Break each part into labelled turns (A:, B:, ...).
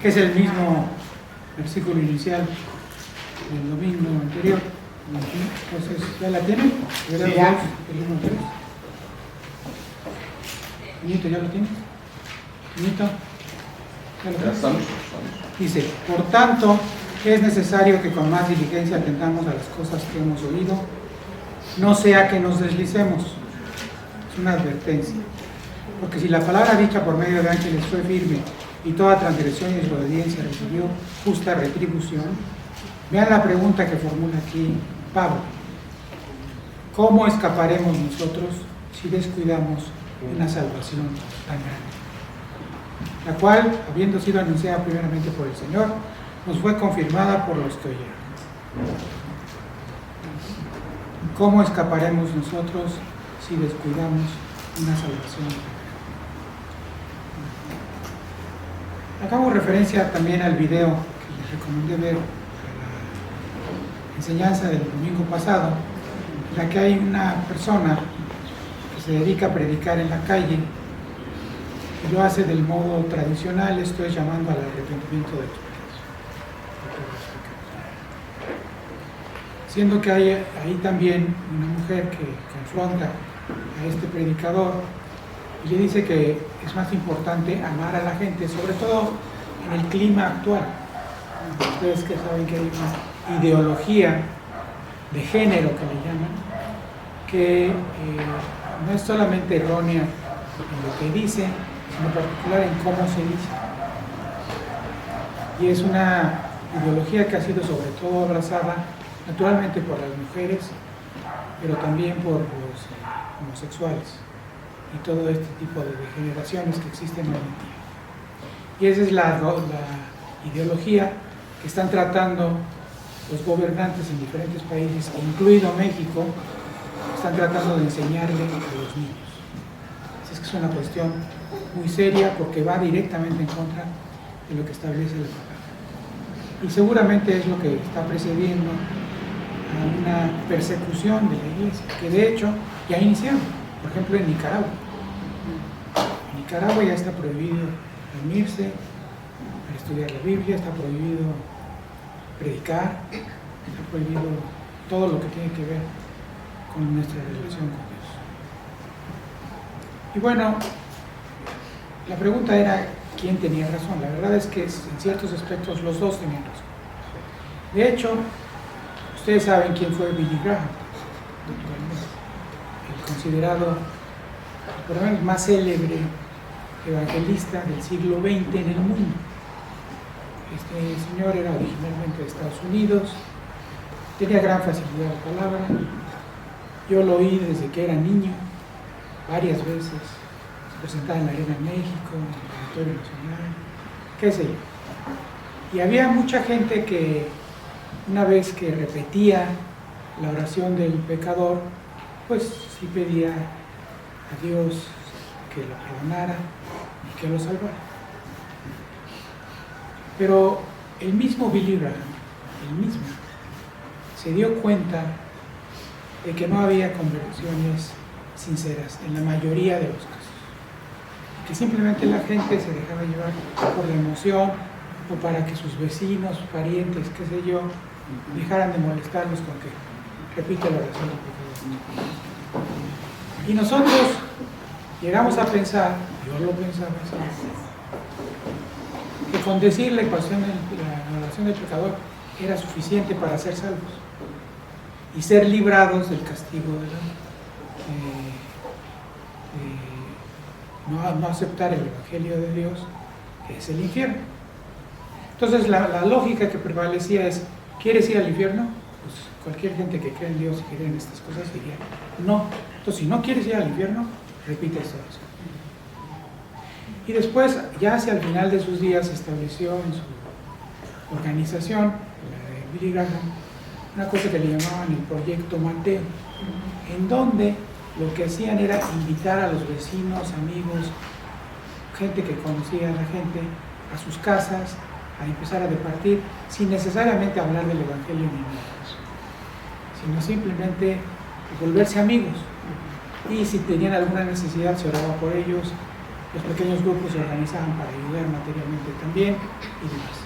A: que es el mismo versículo inicial del domingo anterior. Entonces, ¿ya la tienen?
B: Sí, ya.
A: El 1, 3. Niñito, ¿ya lo tienes? Niñito, ¿ya lo
C: Ya
A: tienes?
C: estamos.
A: Dice, por tanto, es necesario que con más diligencia atendamos a las cosas que hemos oído, no sea que nos deslicemos. Es una advertencia. Porque si la palabra dicha por medio de ángeles fue firme y toda transgresión y desobediencia recibió justa retribución, vean la pregunta que formula aquí Pablo. ¿Cómo escaparemos nosotros si descuidamos una salvación tan grande? La cual, habiendo sido anunciada primeramente por el Señor, nos fue confirmada por los que oyeron. ¿Cómo escaparemos nosotros si descuidamos una salvación? Hagamos referencia también al video que les recomendé ver para la enseñanza del domingo pasado, en la que hay una persona que se dedica a predicar en la calle y lo hace del modo tradicional, esto es llamando al arrepentimiento de los pecados. Siendo que hay ahí también una mujer que confronta a este predicador y le dice que es más importante amar a la gente, sobre todo en el clima actual. Ustedes que saben que hay una ideología de género que le llaman, que no es solamente errónea en lo que dice, sino en particular en cómo se dice. Y es una ideología que ha sido sobre todo abrazada naturalmente por las mujeres, pero también por los homosexuales y todo este tipo de degeneraciones que existen hoy en día. Y esa es la ideología que están tratando los gobernantes en diferentes países, incluido México, están tratando de enseñarle a los niños. Así es que es una cuestión muy seria porque va directamente en contra de lo que establece la palabra. Y seguramente es lo que está precediendo a una persecución de la iglesia, que de hecho ya ha iniciado. Por ejemplo, en Nicaragua. En Nicaragua ya está prohibido reunirse, estudiar la Biblia, está prohibido predicar, está prohibido todo lo que tiene que ver con nuestra relación con Dios. Y bueno, la pregunta era quién tenía razón. La verdad es que en ciertos aspectos los dos tenían razón. De hecho, ustedes saben quién fue Billy Graham, el considerado por lo menos más célebre evangelista del siglo XX en el mundo. Este señor era originalmente de Estados Unidos, tenía gran facilidad de palabra. Yo lo oí desde que era niño, varias veces. Se presentaba en la Arena México, en el Auditorio Nacional, qué sé yo. Y había mucha gente que una vez que repetía la oración del pecador, pues sí pedía a Dios que lo perdonara y que lo salvara. Pero el mismo Billy Graham, se dio cuenta de que no había conversiones sinceras en la mayoría de los casos. Que simplemente la gente se dejaba llevar por la emoción o para que sus vecinos, parientes, qué sé yo, dejaran de molestarlos con que repite la oración del pecador. Y nosotros llegamos a pensar, yo lo pensaba así, que con decir la oración del pecador era suficiente para ser salvos y ser librados del castigo de no aceptar el Evangelio de Dios, que es el infierno. Entonces la lógica que prevalecía es, ¿quieres ir al infierno? Pues cualquier gente que cree en Dios y cree en estas cosas diría, no. Entonces, si no quieres ir al infierno, repite esta oración. Y después, ya hacia el final de sus días, se estableció en su organización, la de Billy Graham, una cosa que le llamaban el Proyecto Mateo, en donde lo que hacían era invitar a los vecinos, amigos, gente que conocía a la gente, a sus casas, a empezar a departir, sin necesariamente hablar del Evangelio ni nada de eso, sino simplemente volverse amigos. Y si tenían alguna necesidad, se oraba por ellos, los pequeños grupos se organizaban para ayudar materialmente también y demás.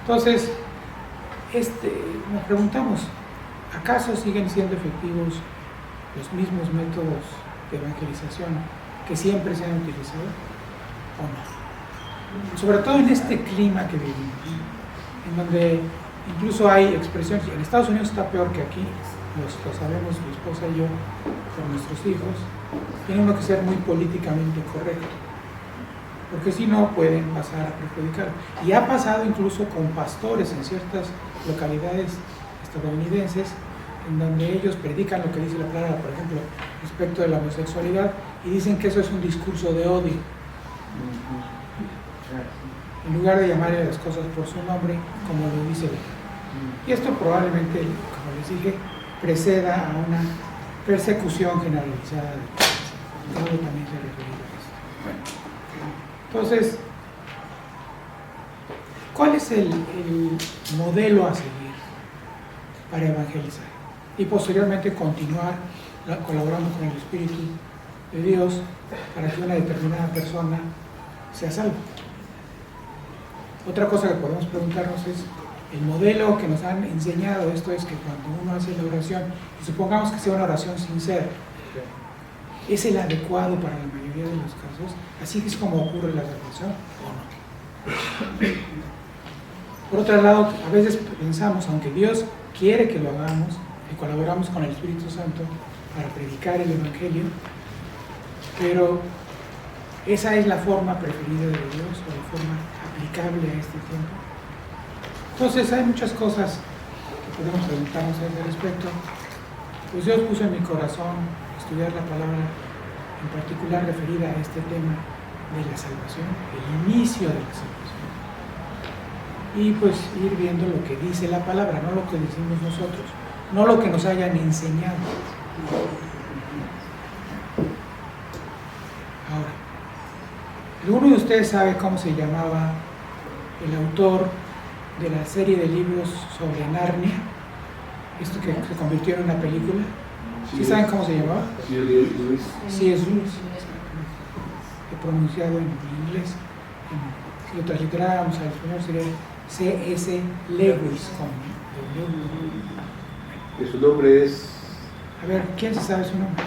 A: Entonces, nos preguntamos, ¿acaso siguen siendo efectivos los mismos métodos de evangelización que siempre se han utilizado o no? Sobre todo en este clima que vivimos, en donde incluso hay expresiones, en Estados Unidos está peor que aquí, lo sabemos mi esposa y yo, por nuestros hijos, tiene uno que ser muy políticamente correcto, porque si no pueden pasar a perjudicar. Y ha pasado incluso con pastores en ciertas localidades estadounidenses, en donde ellos predican lo que dice la palabra, por ejemplo, respecto de la homosexualidad, y dicen que eso es un discurso de odio. En lugar de llamarle las cosas por su nombre, como lo dice él. Y esto probablemente, como les dije, preceda a una persecución generalizada de todos. Pablo también se referido a esto. Entonces, ¿cuál es el modelo a seguir para evangelizar? Y posteriormente continuar colaborando con el Espíritu de Dios para que una determinada persona sea salva. Otra cosa que podemos preguntarnos es, el modelo que nos han enseñado, esto es que cuando uno hace la oración, y supongamos que sea una oración sincera, ¿es el adecuado para la mayoría de los casos? ¿Así es como ocurre la salvación o no? Por otro lado, a veces pensamos, aunque Dios quiere que lo hagamos, que colaboramos con el Espíritu Santo para predicar el Evangelio, pero ¿esa es la forma preferida de Dios o la forma aplicable a este tiempo? Entonces hay muchas cosas que podemos preguntarnos a ese respecto. Pues Dios puso en mi corazón estudiar la palabra, en particular referida a este tema de la salvación, el inicio de la salvación. Y pues ir viendo lo que dice la palabra, no lo que decimos nosotros, no lo que nos hayan enseñado. Ahora, ¿alguno de ustedes sabe cómo se llamaba el autor de la serie de libros sobre Narnia? Esto que se convirtió en una película. ¿Sí saben cómo se llamaba?
B: C.S. Lewis.
A: C.S. Lewis. He pronunciado en inglés. Si lo transliteráramos al español sería C.S. Lewis.
B: Su nombre es...
A: A ver, ¿quién se sabe su nombre?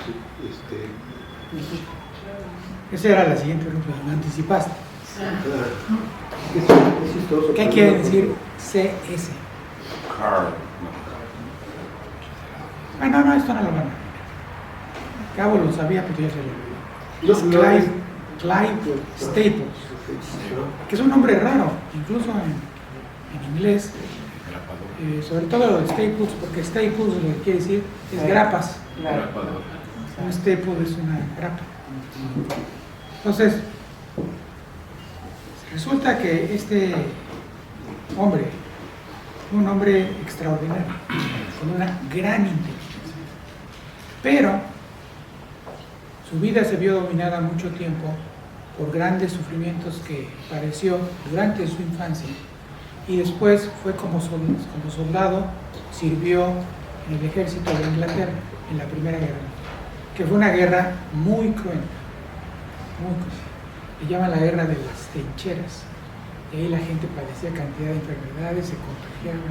A: Esa era la siguiente pregunta, me anticipaste.
B: Es chistoso.
A: ¿Qué quiere decir CS?
C: Carl.
A: Ah, no, esto no lo van a ver. Cabo lo sabía, pero ya se lo olvidó. Es Clive Staples, que es un nombre raro, incluso en inglés, sobre todo de Staples, porque Staples lo que quiere decir es grapas. Un staple es una grapa. Entonces, resulta que este hombre, un hombre extraordinario, con una gran inteligencia, pero su vida se vio dominada mucho tiempo por grandes sufrimientos que padeció durante su infancia, y después fue como soldado, sirvió en el ejército de Inglaterra en la Primera Guerra, que fue una guerra muy cruenta, muy cruenta. Le llaman la guerra de las trincheras, y ahí la gente padecía cantidad de enfermedades, se contagiaba,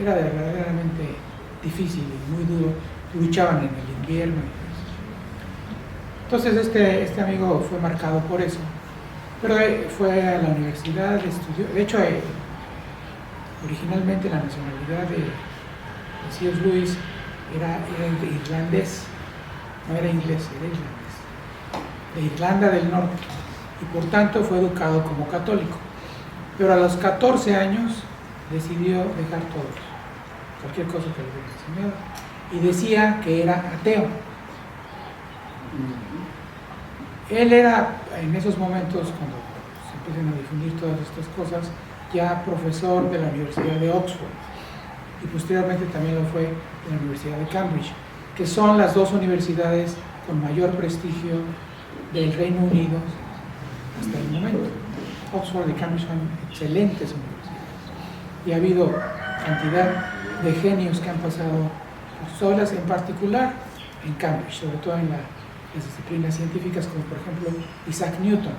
A: era verdaderamente difícil y muy duro, luchaban en el invierno. Entonces este amigo fue marcado por eso, pero fue a la universidad, estudió, de hecho originalmente la nacionalidad de C.S. Lewis era irlandés, no era inglés, era irlandés, de Irlanda del Norte, y por tanto fue educado como católico, pero a los 14 años decidió dejar todo, cualquier cosa que le hubiera enseñado, y decía que era ateo. Él era, en esos momentos, cuando se empiezan a difundir todas estas cosas, ya profesor de la Universidad de Oxford, y posteriormente también lo fue de la Universidad de Cambridge, que son las dos universidades con mayor prestigio del Reino Unido hasta el momento. Oxford y Cambridge son excelentes universidades, y ha habido cantidad de genios que han pasado por solas, en particular en Cambridge, sobre todo en la las disciplinas científicas, como por ejemplo Isaac Newton,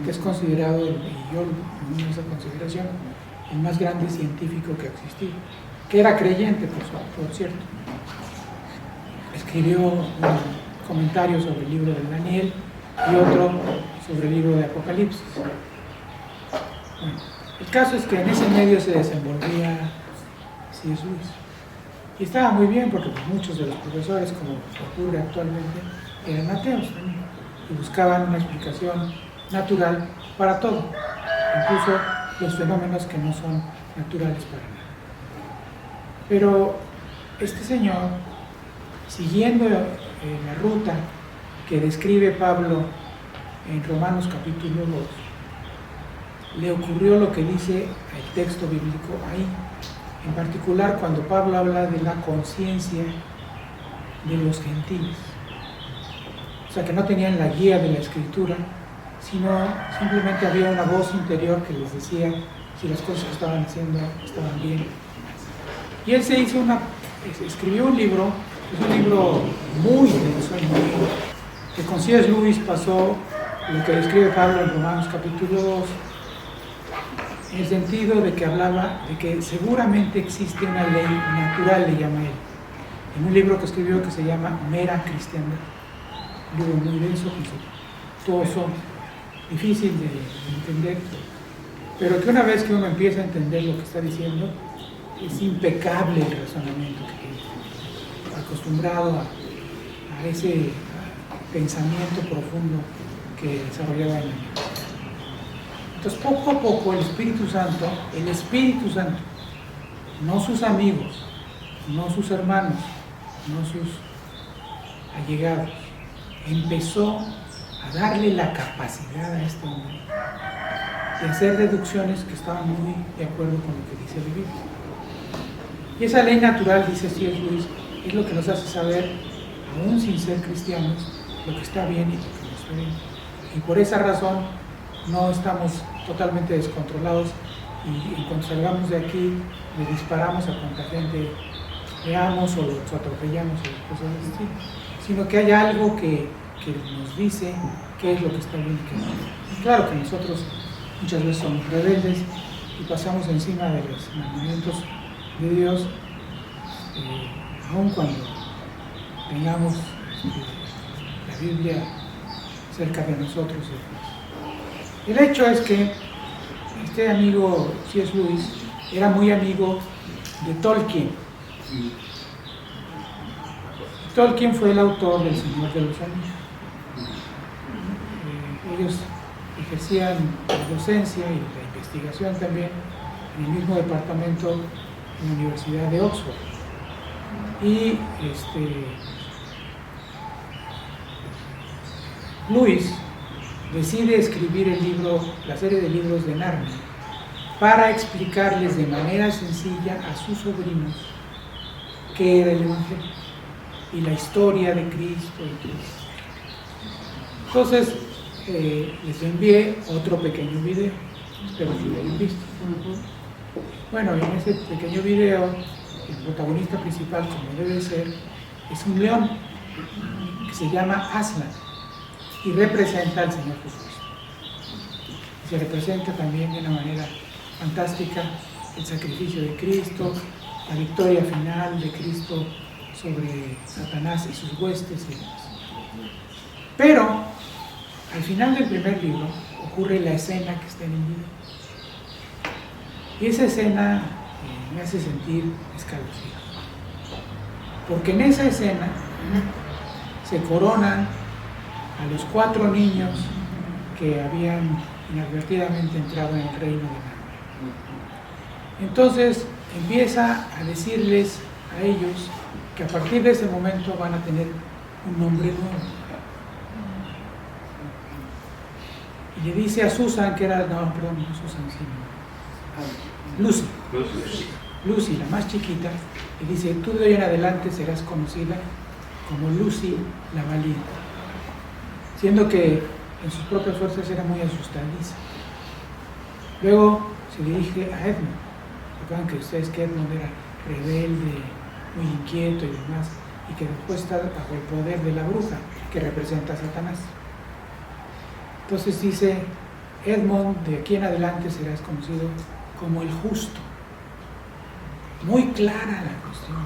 A: que es considerado, y yo en esa consideración, el más grande científico que ha existido, que era creyente, por cierto. Escribió un comentario sobre el libro de Daniel y otro sobre el libro de Apocalipsis. Bueno, el caso es que en ese medio se desenvolvía C.S. Lewis. Y estaba muy bien porque pues, muchos de los profesores, como ocurre actualmente, eran ateos también, y buscaban una explicación natural para todo, incluso los fenómenos que no son naturales para nada. Pero este señor, siguiendo la ruta que describe Pablo en Romanos capítulo 2, le ocurrió lo que dice el texto bíblico ahí, en particular cuando Pablo habla de la conciencia de los gentiles. O sea, que no tenían la guía de la escritura, sino simplemente había una voz interior que les decía si las cosas que estaban haciendo estaban bien. Y él escribió un libro, es un libro muy denso y muy, que con C.S. Lewis pasó lo que describe Pablo en Romanos capítulo 2, en el sentido de que hablaba de que seguramente existe una ley natural, le llama él, en un libro que escribió que se llama Mera Cristiandad, un libro muy denso, que todos son difíciles de entender, pero que una vez que uno empieza a entender lo que está diciendo, es impecable el razonamiento que tiene, acostumbrado a ese pensamiento profundo que desarrollaba en la mente. Entonces, poco a poco, el Espíritu Santo, no sus amigos, no sus hermanos, no sus allegados, empezó a darle la capacidad a este hombre de hacer deducciones que estaban muy de acuerdo con lo que dice la Biblia. Y esa ley natural, dice C.S. Lewis, es lo que nos hace saber, aún sin ser cristianos, lo que está bien y lo que no está bien. Y por esa razón no estamos totalmente descontrolados y cuando salgamos de aquí le disparamos a cuanta gente veamos o los atropellamos o cosas así, sino que hay algo que nos dice qué es lo que está bien y qué no. Y claro que nosotros muchas veces somos rebeldes y pasamos encima de los mandamientos de Dios, aun cuando tengamos la Biblia cerca de nosotros y demás. El hecho es que este amigo C.S. Lewis era muy amigo de Tolkien. Tolkien fue el autor del Señor de los Anillos. Ellos ejercían la docencia y la investigación también en el mismo departamento en la Universidad de Oxford. Y Lewis decide escribir el libro, la serie de libros de Narnia, para explicarles de manera sencilla a sus sobrinos qué era el Evangelio y la historia de Cristo y todo. Entonces, les envié otro pequeño video, espero que lo hayan visto. Bueno, en ese pequeño video, el protagonista principal, como debe ser, es un león que se llama Aslan y representa al Señor Jesús. Se representa también de una manera fantástica el sacrificio de Cristo, la victoria final de Cristo sobre Satanás y sus huestes y demás. Pero al final del primer libro ocurre la escena que está en el video. Y esa escena me hace sentir escalofrío. Porque en esa escena se coronan a los 4 niños que habían inadvertidamente entrado en el reino de Narnia. Entonces empieza a decirles a ellos que a partir de ese momento van a tener un nombre nuevo. Y le dice a Susan, que era, no, perdón, no Susan, sino Lucy, la más chiquita, le dice, tú de hoy en adelante serás conocida como Lucy la valiente, siendo que en sus propias fuerzas era muy asustadiza. Luego se dirige a Edmund. Recuerdan que ustedes que Edmund era rebelde, muy inquieto y demás, y que después está bajo el poder de la bruja, que representa a Satanás. Entonces dice, Edmond de aquí en adelante serás conocido como el justo. Muy clara la cuestión.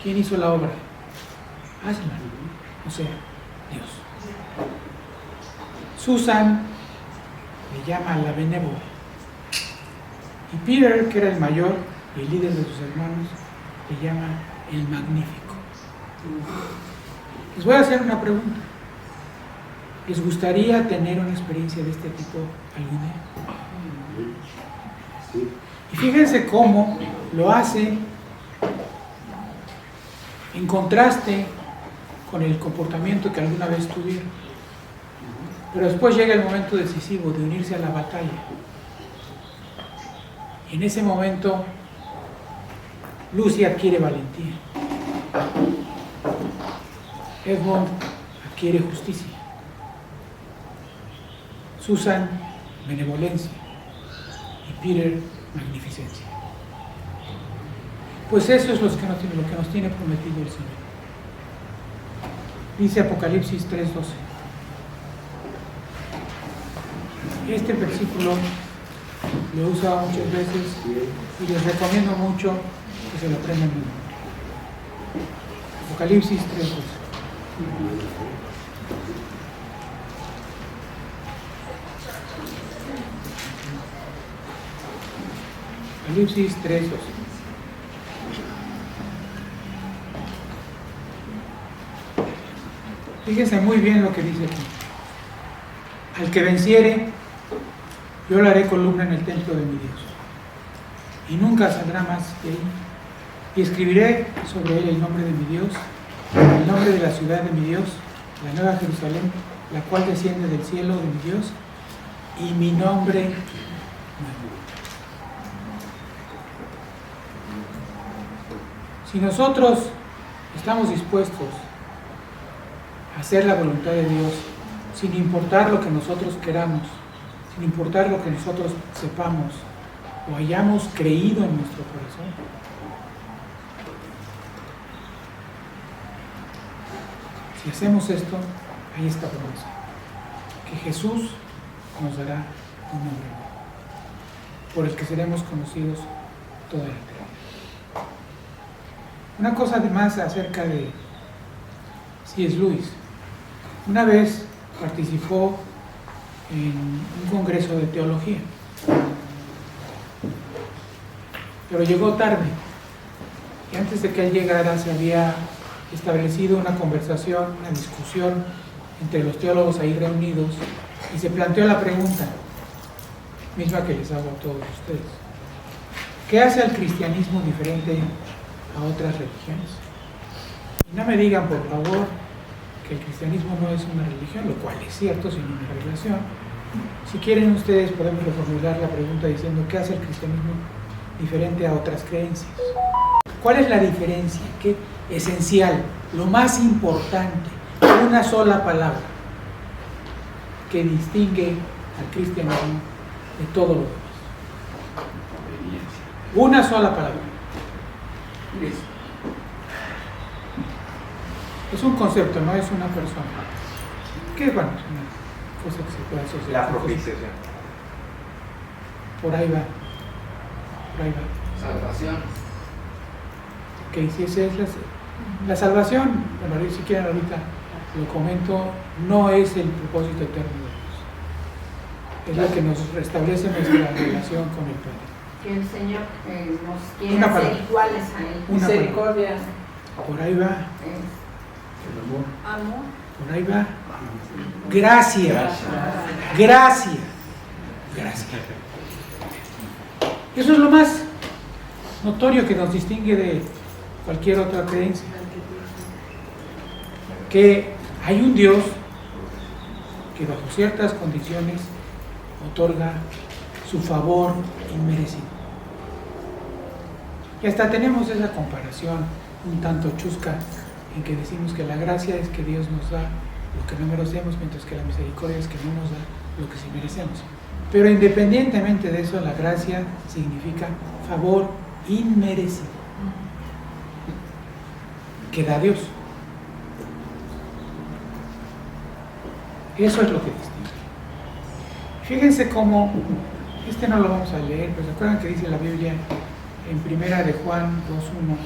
A: ¿Quién hizo la obra? Aslan, o sea, Dios. Susan le llama la benévola. Y Peter, que era el mayor y el líder de sus hermanos, le llama el magnífico. Les voy a hacer una pregunta. ¿Les gustaría tener una experiencia de este tipo algún día?
B: Sí.
A: Y fíjense cómo lo hace en contraste con el comportamiento que alguna vez tuvieron. Pero después llega el momento decisivo de unirse a la batalla. Y en ese momento, Lucy adquiere valentía. Edmond adquiere justicia. Susan, benevolencia. Y Peter, magnificencia. Pues eso es lo que nos tiene prometido el Señor. Dice Apocalipsis 3:12. Este versículo lo he usado muchas veces y les recomiendo mucho que se lo aprendan de memoria. Apocalipsis 3:12. Apocalipsis 3:12. Fíjense muy bien lo que dice aquí. Al que venciere, yo le haré columna en el templo de mi Dios, y nunca saldrá más de ahí. Y escribiré sobre él el nombre de mi Dios, el nombre de la ciudad de mi Dios, la nueva Jerusalén, la cual desciende del cielo de mi Dios, y mi nombre nuevo. Si nosotros estamos dispuestos a hacer la voluntad de Dios, sin importar lo que nosotros queramos, sin importar lo que nosotros sepamos o hayamos creído en nuestro corazón, si hacemos esto, ahí está promesa, que Jesús nos dará un nombre nuevo, por el que seremos conocidos toda la eternidad. Una cosa además acerca de C.S. Lewis. Una vez participó en un congreso de teología, pero llegó tarde, y antes de que él llegara se había establecido una conversación, una discusión entre los teólogos ahí reunidos, y se planteó la pregunta misma que les hago a todos ustedes: ¿qué hace al cristianismo diferente a otras religiones? Y no me digan, por favor, que el cristianismo no es una religión, lo cual es cierto, sino una relación. Si quieren ustedes podemos reformular la pregunta diciendo: ¿qué hace el cristianismo diferente a otras creencias? ¿Cuál es la diferencia? ¿Qué esencial, lo más importante, una sola palabra que distingue al cristianismo de todo lo demás? Una sola palabra. Es un concepto, no es una persona. ¿Qué? Bueno, es una cosa que se puede asociar.
C: La propiciación.
A: Por ahí va. Por ahí va.
C: Salvación.
A: Que si esa es la salvación, bueno, si quieren ahorita lo comento, no es el propósito eterno de Dios. Es lo que nos restablece nuestra relación con el Padre.
D: Que el Señor nos quiere
A: Una
D: hacer
A: palabra.
D: iguales a Él.
A: Una
D: Misericordia.
A: Por ahí va.
D: Amor.
A: Por ahí va. Gracia. Gracia. Gracia. Eso es lo más notorio que nos distingue de cualquier otra creencia. Que hay un Dios que bajo ciertas condiciones otorga su favor inmerecido. Y hasta tenemos esa comparación un tanto chusca en que decimos que la gracia es que Dios nos da lo que no merecemos, mientras que la misericordia es que no nos da lo que sí merecemos. Pero independientemente de eso, la gracia significa favor inmerecido. que da Dios. Eso es lo que distingue. Fíjense cómo, no lo vamos a leer, pero ¿se acuerdan que dice la Biblia en primera de Juan 2:1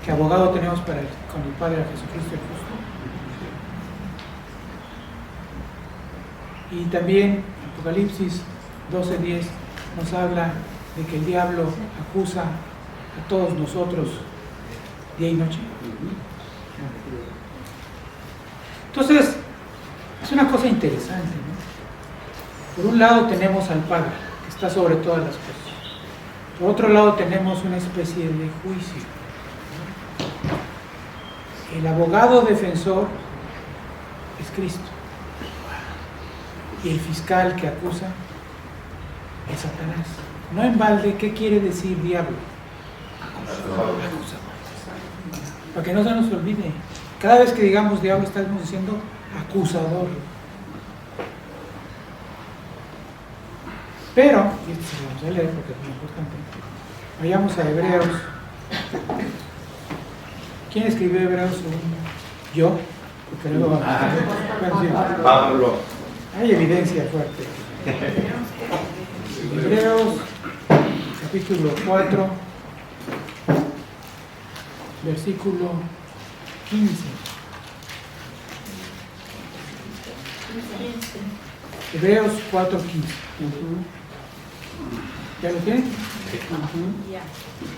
A: que abogado tenemos con el Padre, a Jesucristo el justo? Y también Apocalipsis 12:10 nos habla de que el diablo acusa a todos nosotros día y noche. Entonces, es una cosa interesante, ¿no? Por un lado tenemos al Padre, que está sobre todas las cosas. Por otro lado tenemos una especie de juicio. El abogado defensor es Cristo. Y el fiscal que acusa es Satanás. No en balde, ¿qué quiere decir diablo? Acusador. Para que no se nos olvide. Cada vez que digamos diablo estamos diciendo acusador. Pero, y esto se lo vamos a leer porque es muy importante, vayamos a Hebreos. ¿Quién escribió Hebreos 1? Yo, porque luego
B: Pablo.
A: hay evidencia fuerte. Hebreos, capítulo 4, versículo 15. Hebreos 4:15. ¿Ya lo tienen?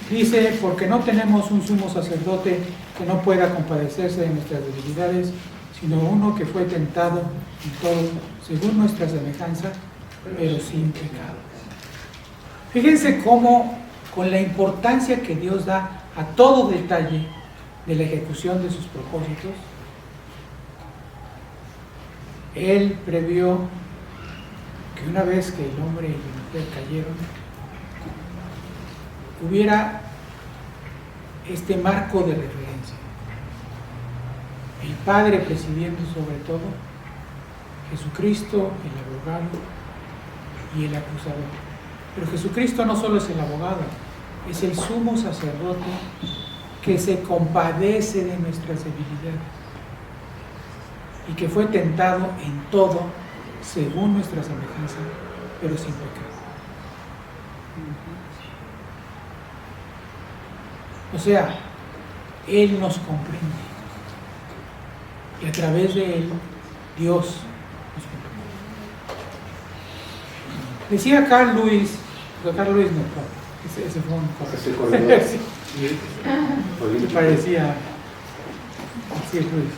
A: Dice, porque no tenemos un sumo sacerdote que no pueda compadecerse de nuestras debilidades, sino uno que fue tentado en todo, según nuestra semejanza, pero sin pecado. Fíjense cómo, con la importancia que Dios da a todo detalle de la ejecución de sus propósitos, Él previó que una vez que el hombre y la mujer cayeron, hubiera este marco de referencia. El Padre presidiendo sobre todo, Jesucristo, el abogado y el acusador. Pero Jesucristo no solo es el abogado, es el sumo sacerdote que se compadece de nuestras debilidades y que fue tentado en todo según nuestra semejanza, pero sin pecado. O sea, Él nos comprende y a través de Él Dios nos comprende. Decía Carl Lewis, pero Carl Lewis no, ese fue un corredor. Sí. Me parecía C.S. Lewis,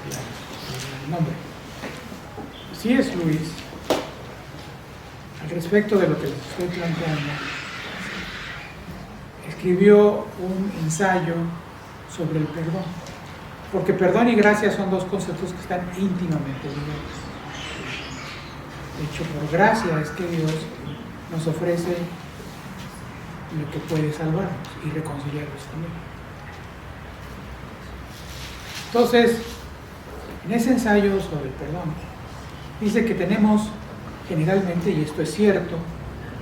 A: el nombre. C.S. Lewis, al respecto de lo que les estoy planteando, escribió un ensayo sobre el perdón, porque perdón y gracia son dos conceptos que están íntimamente ligados. De hecho, por gracia es que Dios nos ofrece lo que puede salvarnos y reconciliarnos con Él. Entonces, en ese ensayo sobre el perdón, dice que tenemos generalmente, y esto es cierto,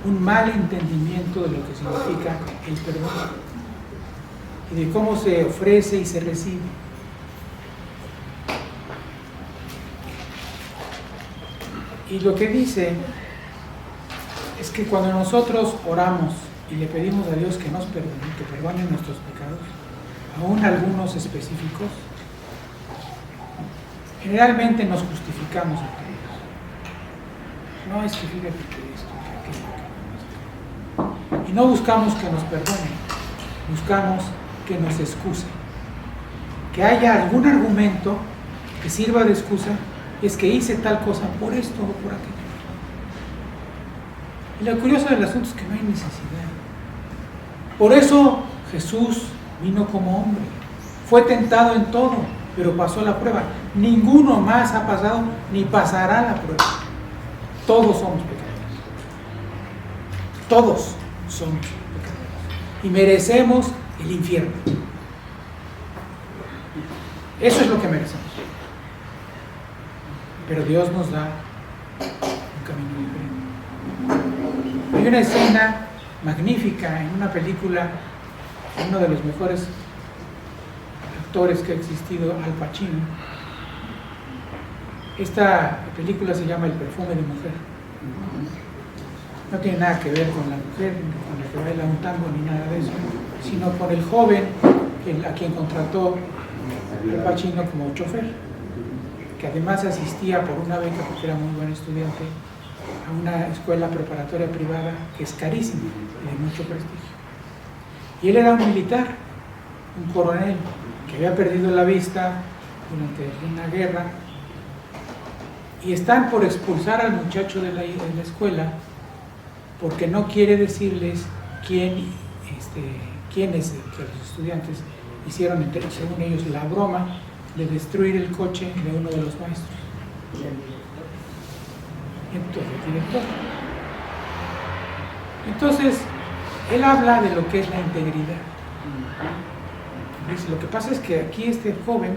A: un mal entendimiento de lo que significa el perdón y de cómo se ofrece y se recibe. Y lo que dice es que cuando nosotros oramos y le pedimos a Dios que nos perdone, que perdone nuestros pecados, aún algunos específicos, generalmente nos justificamos ante Dios. No, es que fíjate que esto, que aquello, que no. Y no buscamos que nos perdone, buscamos que nos excuse. Que haya algún argumento que sirva de excusa, es que hice tal cosa por esto o por aquello. Y lo curioso del asunto es que no hay necesidad. Por eso Jesús vino como hombre, fue tentado en todo, pero pasó la prueba. Ninguno más ha pasado ni pasará la prueba. Todos somos pecadores. Todos somos pecadores. Y merecemos el infierno. Eso es lo que merecemos. Pero Dios nos da un camino diferente. Hay una escena magnífica en una película, uno de los mejores actores que ha existido, Al Pacino. Esta película se llama El perfume de mujer. No tiene nada que ver con la mujer, con la que baila un tango ni nada de eso, sino con el joven a quien contrató Al Pacino como chofer, que además asistía por una beca, porque era muy buen estudiante, a una escuela preparatoria privada que es carísima y de mucho prestigio. Y él era un militar, un coronel, que había perdido la vista durante una guerra, y están por expulsar al muchacho de la escuela porque no quiere decirles quiénes de los estudiantes hicieron, según ellos, la broma de destruir el coche de uno de los maestros. Entonces, el director. Entonces, él habla de lo que es la integridad. Dice, lo que pasa es que aquí este joven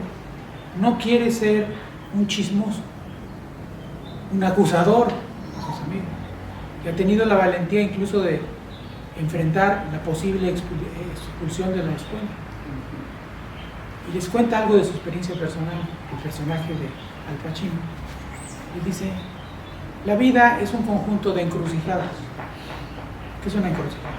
A: no quiere ser un chismoso, un acusador a sus amigos, que ha tenido la valentía incluso de enfrentar la posible expulsión de la escuela. Y les cuenta algo de su experiencia personal, el personaje de Al Pacino. Y dice, la vida es un conjunto de encrucijadas. ¿Qué es una encrucijada?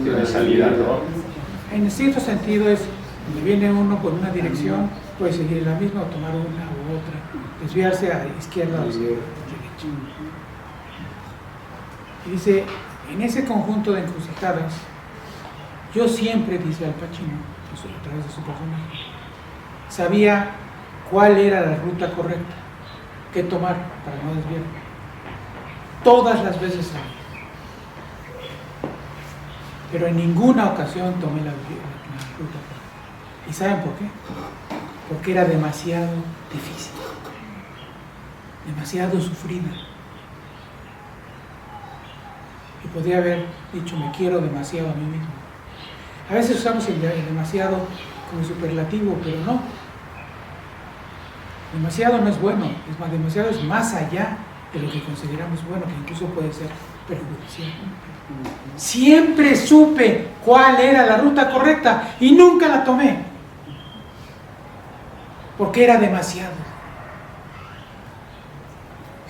B: Tiene salida, ¿no?
A: En cierto sentido es donde viene uno por una dirección, puede seguir la misma o tomar una u otra, desviarse a izquierda o a derecha. Y dice, en ese conjunto de encrucijadas, yo siempre, dice Al Pacino, a través de su personaje, sabía cuál era la ruta correcta, qué tomar para no desviar. Todas las veces sabía. Pero en ninguna ocasión tomé la ruta correcta. ¿Y saben por qué? Porque era demasiado difícil, demasiado sufrida. Y podría haber dicho, me quiero demasiado a mí mismo. A veces usamos el demasiado como superlativo, pero no. Demasiado no es bueno, es más, demasiado es más allá de lo que consideramos bueno, que incluso puede ser perjudicial. Siempre supe cuál era la ruta correcta y nunca la tomé, porque era demasiado.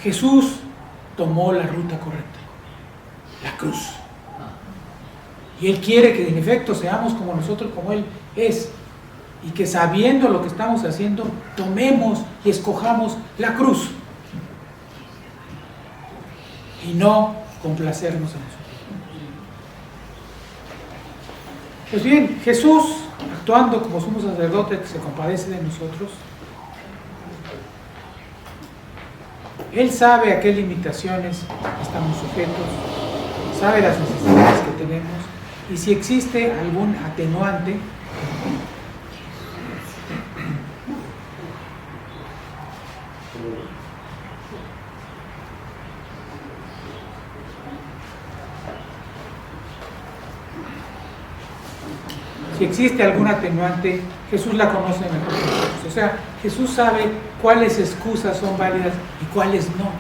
A: Jesús tomó la ruta correcta, la cruz. Y Él quiere que en efecto seamos como nosotros, como Él es, y que sabiendo lo que estamos haciendo, tomemos y escojamos la cruz y no complacernos en nosotros. Pues bien, Jesús, actuando como sumo sacerdote que se compadece de nosotros, Él sabe a qué limitaciones estamos sujetos, sabe las necesidades que tenemos y si existe algún atenuante, Jesús la conoce mejor que nosotros. O sea, Jesús sabe cuáles excusas son válidas y cuáles no.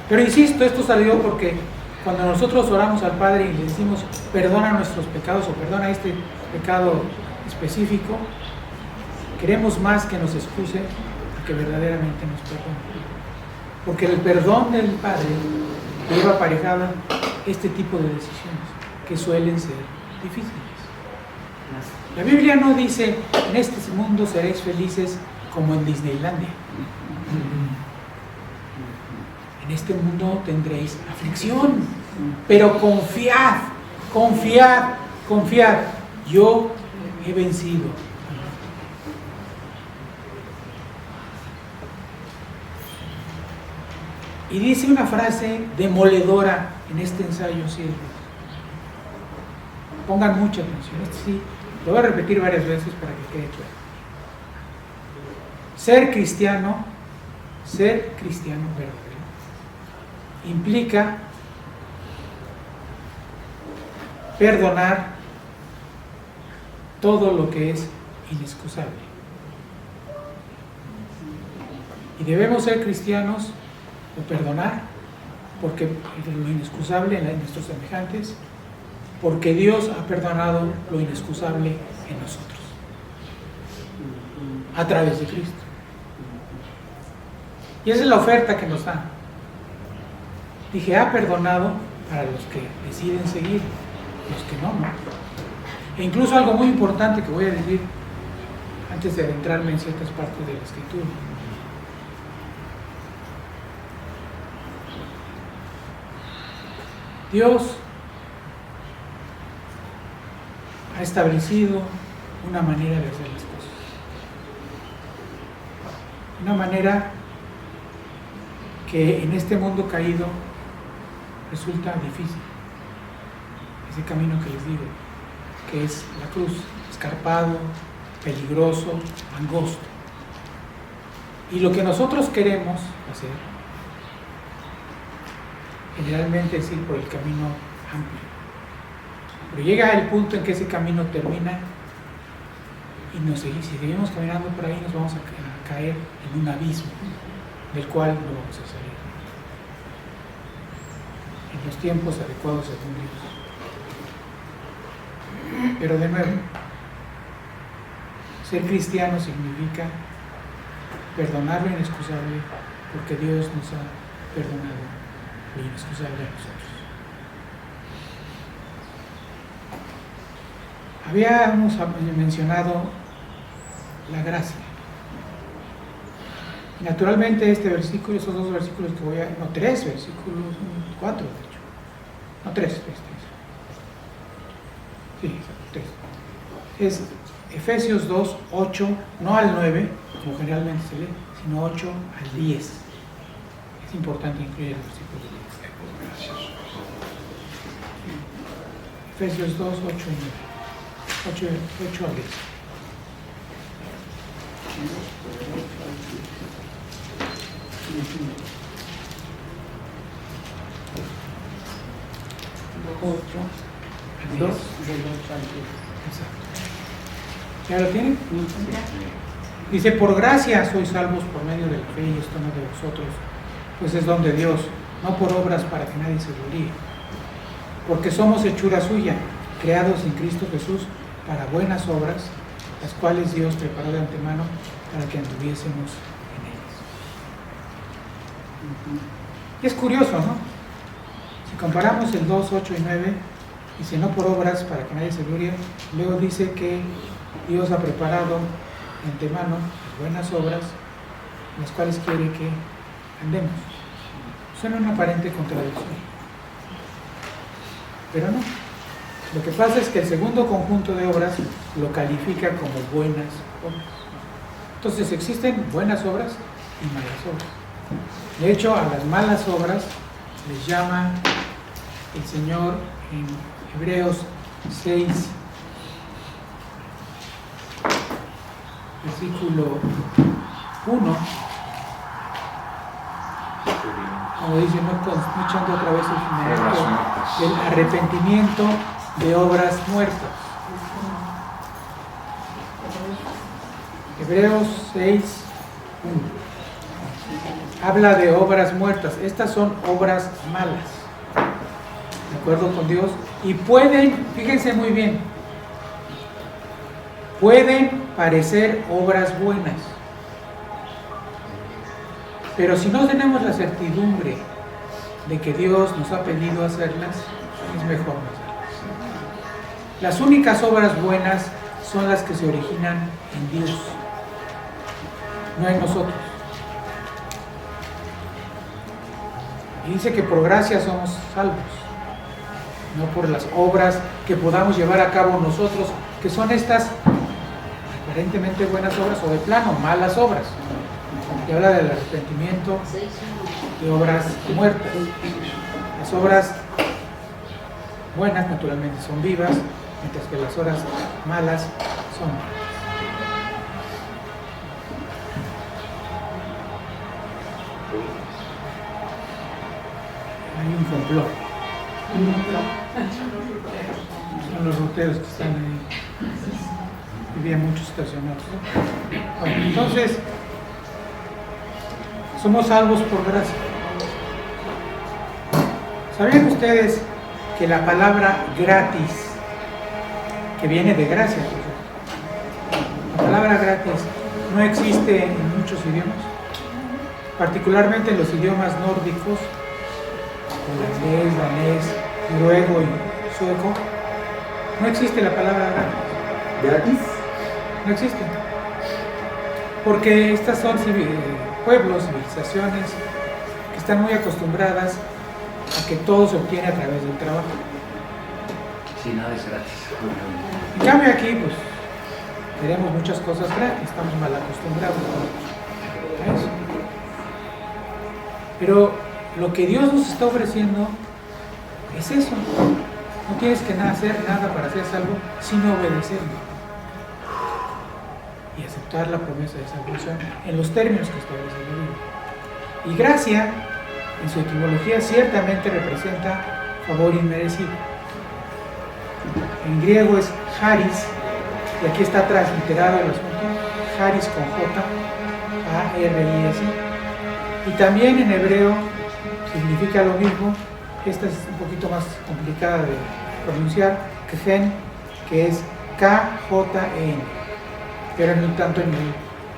A: Pero insisto, esto salió porque cuando nosotros oramos al Padre y le decimos perdona nuestros pecados o perdona este pecado específico, queremos más que nos excuse a que verdaderamente nos perdone. Porque el perdón del Padre lleva aparejada este tipo de decisiones que suelen ser difíciles. La Biblia no dice en este mundo seréis felices como en Disneylandia. En este mundo tendréis aflicción, pero confiad, confiad, confiad. Yo he vencido. Y dice una frase demoledora en este ensayo, siervos. Pongan mucha atención. Esto sí, lo voy a repetir varias veces para que quede claro. Ser cristiano verdadero, implica perdonar todo lo que es inexcusable. Y debemos ser cristianos o perdonar, porque lo inexcusable en nuestros semejantes porque Dios ha perdonado lo inexcusable en nosotros, a través de Cristo. Y esa es la oferta que nos da. Dije, ha perdonado para los que deciden seguir, los que no. E incluso algo muy importante que voy a decir antes de adentrarme en ciertas partes de la Escritura. Dios ha establecido una manera de hacer las cosas. Una manera que en este mundo caído resulta difícil. Ese camino que les digo, que es la cruz, escarpado, peligroso, angosto. Y lo que nosotros queremos hacer generalmente es ir por el camino amplio. Pero llega el punto en que ese camino termina y si seguimos caminando por ahí nos vamos a caer en un abismo del cual no vamos a salir. En los tiempos adecuados según Dios. Pero de nuevo, ser cristiano significa perdonar lo inexcusable, porque Dios nos ha perdonado lo inexcusable a nosotros. Habíamos mencionado la gracia. Y naturalmente este versículo, esos dos versículos que voy a... No, tres versículos, cuatro de hecho. No, tres. Sí, tres. Es Efesios 2, 8, no al 9, como generalmente se lee, sino 8 al 10. Es importante incluir el versículo 10. Efesios 2, 8 y 9. 8 al 10. Dos. ¿Ya lo tienen? Dice, por gracia sois salvos por medio de la fe, y esto no de vosotros, pues es don de Dios, no por obras para que nadie se gloríe. Porque somos hechura suya, creados en Cristo Jesús para buenas obras, las cuales Dios preparó de antemano para que anduviésemos en ellas. Y es curioso, ¿no? Si comparamos el 2, 8 y 9, dice no por obras para que nadie se gloríe, luego dice que Dios ha preparado de antemano buenas obras, las cuales quiere que andemos. Suena una aparente contradicción, pero no. Lo que pasa es que el segundo conjunto de obras lo califica como buenas obras. Entonces existen buenas obras y malas obras. De hecho, a las malas obras les llama el Señor en Hebreos 6, versículo 1, como dice, no echando otra vez el arrepentimiento de obras muertas. Hebreos 6, 1. Habla de obras muertas. Estas son obras malas, de acuerdo con Dios, y pueden, fíjense muy bien, pueden parecer obras buenas, pero si no tenemos la certidumbre de que Dios nos ha pedido hacerlas, es mejor no hacerlas. Las únicas obras buenas son las que se originan en Dios, no en nosotros. Y dice que por gracia somos salvos, no por las obras que podamos llevar a cabo nosotros, que son estas aparentemente buenas obras o de plano malas obras. Y habla del arrepentimiento de obras muertas. Las obras buenas naturalmente son vivas, mientras que las obras malas son malas. Hay un complot. Son los ruteros que están ahí. Vivían muchos estacionados. Bueno, entonces, somos salvos por gracia. ¿Sabían ustedes que la palabra gratis, que viene de gracia, la palabra gratis no existe en muchos idiomas, particularmente en los idiomas nórdicos, holandés, danés, noruego y sueco. No existe la palabra gratis.
B: ¿Gratis?
A: No existe. Porque estas son pueblos, civilizaciones que están muy acostumbradas a que todo se obtiene a través del trabajo.
B: Sí, nada es gratis.
A: En cambio aquí, pues, tenemos muchas cosas gratis, estamos mal acostumbrados a eso. Pero lo que Dios nos está ofreciendo es eso. No tienes que hacer nada para ser salvo, sino obedecerlo y aceptar la promesa de salvación en los términos que establece la Biblia. Y gracia, en su etimología, ciertamente representa favor inmerecido. En griego es charis, y aquí está transliterado el asunto, charis con J, A-R-I-S, y también en hebreo significa lo mismo. Esta es un poquito más complicada de pronunciar, que es K-J-E-N, pero tanto en el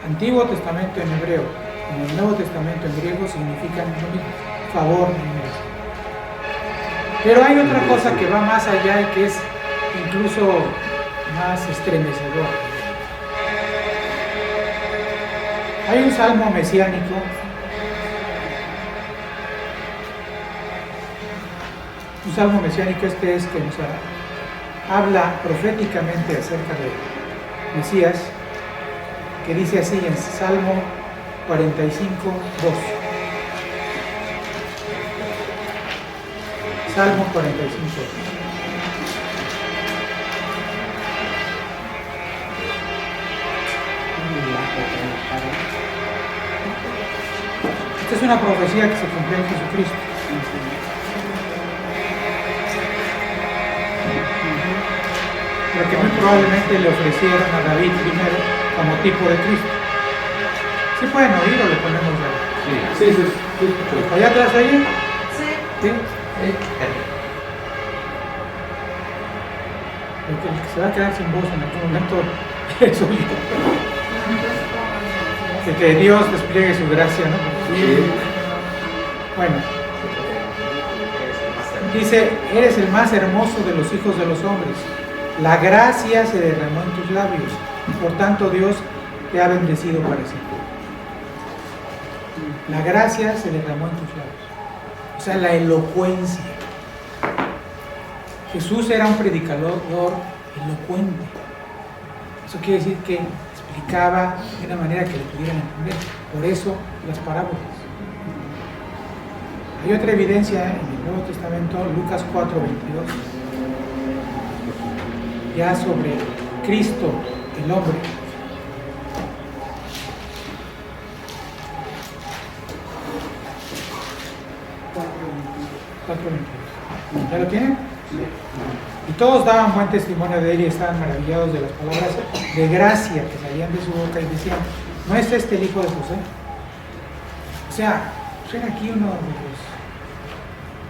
A: Antiguo Testamento en hebreo como en el Nuevo Testamento en griego significan lo mismo, favor inmerecido. Pero hay otra cosa que va más allá y que es incluso más estremecedor. Hay un salmo mesiánico este es que nos habla proféticamente acerca de Mesías, que dice así en Salmo 45, 2. Salmo 45. Esta es una profecía que se cumplió en Jesucristo. Pero que muy probablemente le ofrecieron a David primero como tipo de Cristo. ¿Sí pueden oír o le ponemos ahí? Sí. ¿Allá atrás oye? Sí. El que se va a quedar sin voz en algún momento es solito. Que Dios despliegue su gracia, ¿no? Sí. Bueno. Dice, eres el más hermoso de los hijos de los hombres. La gracia se derramó en tus labios. Por tanto, Dios te ha bendecido para siempre. La gracia se derramó en tus labios. O sea, la elocuencia. Jesús era un predicador elocuente. Eso quiere decir que explicaba de una manera que le pudieran entender. Por eso las parábolas. Hay otra evidencia en el Nuevo Testamento, Lucas 4:22, ya sobre Cristo, el hombre. ¿Ya lo tienen? Sí. Y todos daban buen testimonio de él y estaban maravillados de las palabras de gracia que salían de su boca y decían, ¿no es este el hijo de José? O sea, ven aquí uno de los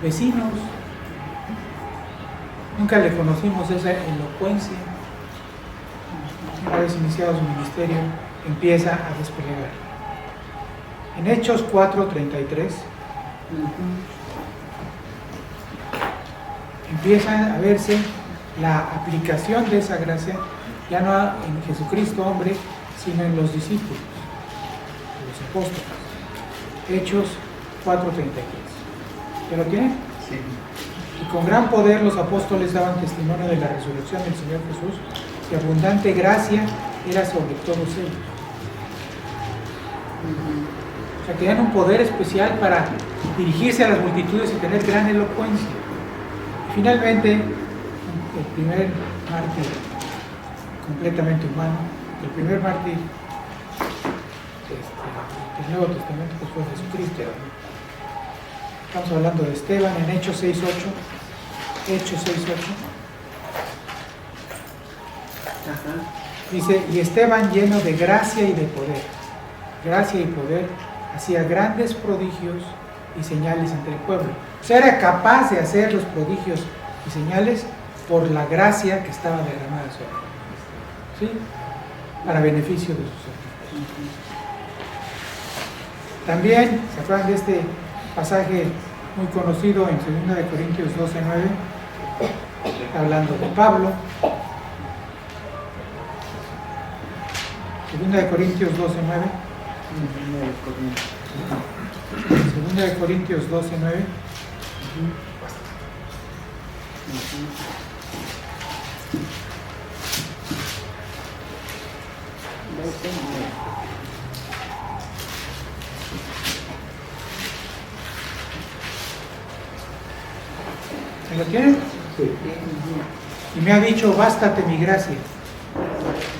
A: vecinos, nunca le conocimos esa elocuencia. Una vez iniciado su ministerio, empieza a desplegar. En Hechos 4:33 empieza a verse la aplicación de esa gracia, ya no en Jesucristo hombre, sino en los discípulos, los apóstoles. Hechos 4:33. ¿Ya lo tienen?
B: Sí.
A: Y con gran poder los apóstoles daban testimonio de la resurrección del Señor Jesús, y abundante gracia era sobre todos ellos. O sea, tenían un poder especial para dirigirse a las multitudes y tener gran elocuencia. Y finalmente, el primer mártir completamente humano, el primer mártir del Nuevo Testamento, pues fue Jesucristo. Estamos hablando de Esteban en Hechos 6:8. Hechos 6:8. Dice, y Esteban lleno de gracia y de poder. Gracia y poder, hacía grandes prodigios y señales entre el pueblo. O sea, era capaz de hacer los prodigios y señales por la gracia que estaba derramada sobre él, ¿sí? Para beneficio de sus hermanos. También, ¿se acuerdan de este pasaje muy conocido en 2 de Corintios 12:9? Está hablando de Pablo. 2 de Corintios 12:9. 2 de Corintios 12:9. ¿Se lo tienen?
C: Sí.
A: Y me ha dicho, bástate mi gracia,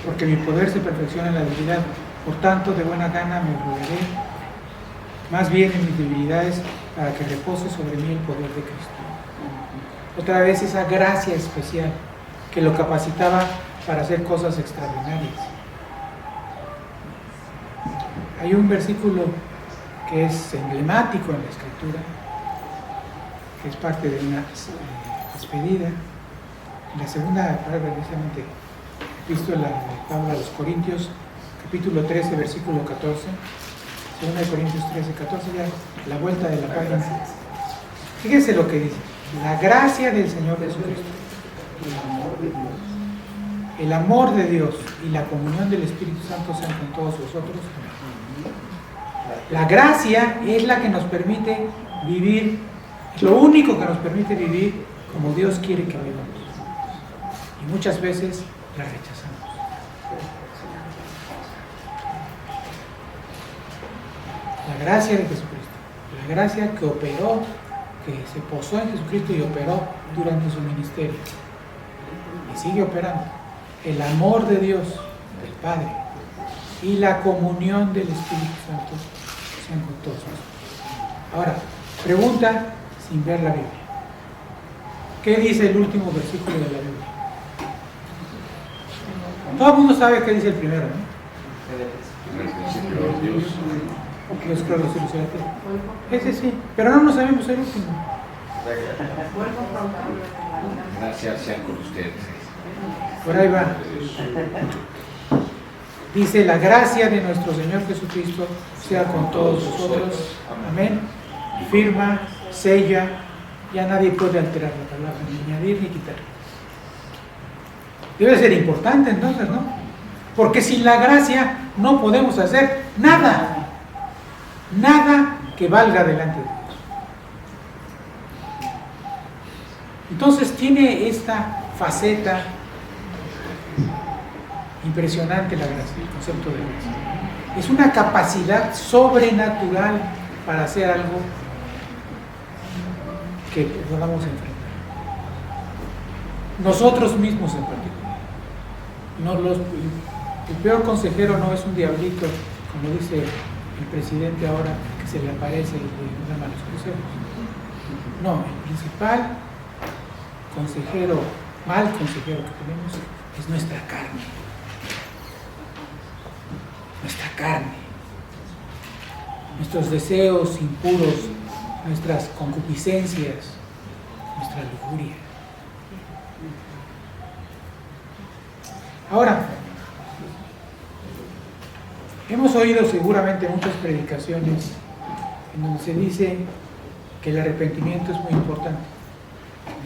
A: porque mi poder se perfecciona en la debilidad. Por tanto, de buena gana me gloriaré más bien en mis debilidades, para que repose sobre mí el poder de Cristo. Otra vez esa gracia especial que lo capacitaba para hacer cosas extraordinarias. Hay un versículo que es emblemático en la Escritura, que es parte de una despedida. En la segunda, precisamente, epístola de Pablo a los Corintios, capítulo 13, versículo 14. 2 de Corintios 13, 14, ya la vuelta de la página. Fíjense lo que dice: la gracia del Señor Jesucristo, el amor de Dios y la comunión del Espíritu Santo sean con todos vosotros. La gracia es la que nos permite vivir, es lo único que nos permite vivir como Dios quiere que vivamos. Y muchas veces la rechazamos. La gracia de Jesucristo, la gracia que operó, que se posó en Jesucristo y operó durante su ministerio, y sigue operando. El amor de Dios, del Padre, y la comunión del Espíritu Santo sean con todos nosotros. Ahora, pregunta sin ver la Biblia. ¿Qué dice el último versículo de la Biblia? Todo el mundo sabe qué dice el primero, ¿no?
B: En el principio, Dios.
A: Dios creó los cielos y la tierra. Ese sí, pero no nos sabemos el último.
B: Gracias sean con ustedes.
A: Por ahí va. Dice: la gracia de nuestro Señor Jesucristo sea con todos vosotros. Amén. Firma, sella, ya nadie puede alterar la palabra, ni añadir ni quitar. Debe ser importante entonces, ¿no? Porque sin la gracia no podemos hacer nada. Nada que valga delante de Dios. Entonces tiene esta faceta impresionante la gracia, el concepto de gracia. Es una capacidad sobrenatural para hacer algo que podamos enfrentar. Nosotros mismos en particular. El peor consejero no es un diablito, como dice el presidente ahora, que se le aparece y le da malos consejos. No, el principal consejero, mal consejero que tenemos es nuestra carne. Nuestra carne. Nuestros deseos impuros, nuestras concupiscencias, nuestra lujuria. Ahora, hemos oído seguramente muchas predicaciones en donde se dice que el arrepentimiento es muy importante.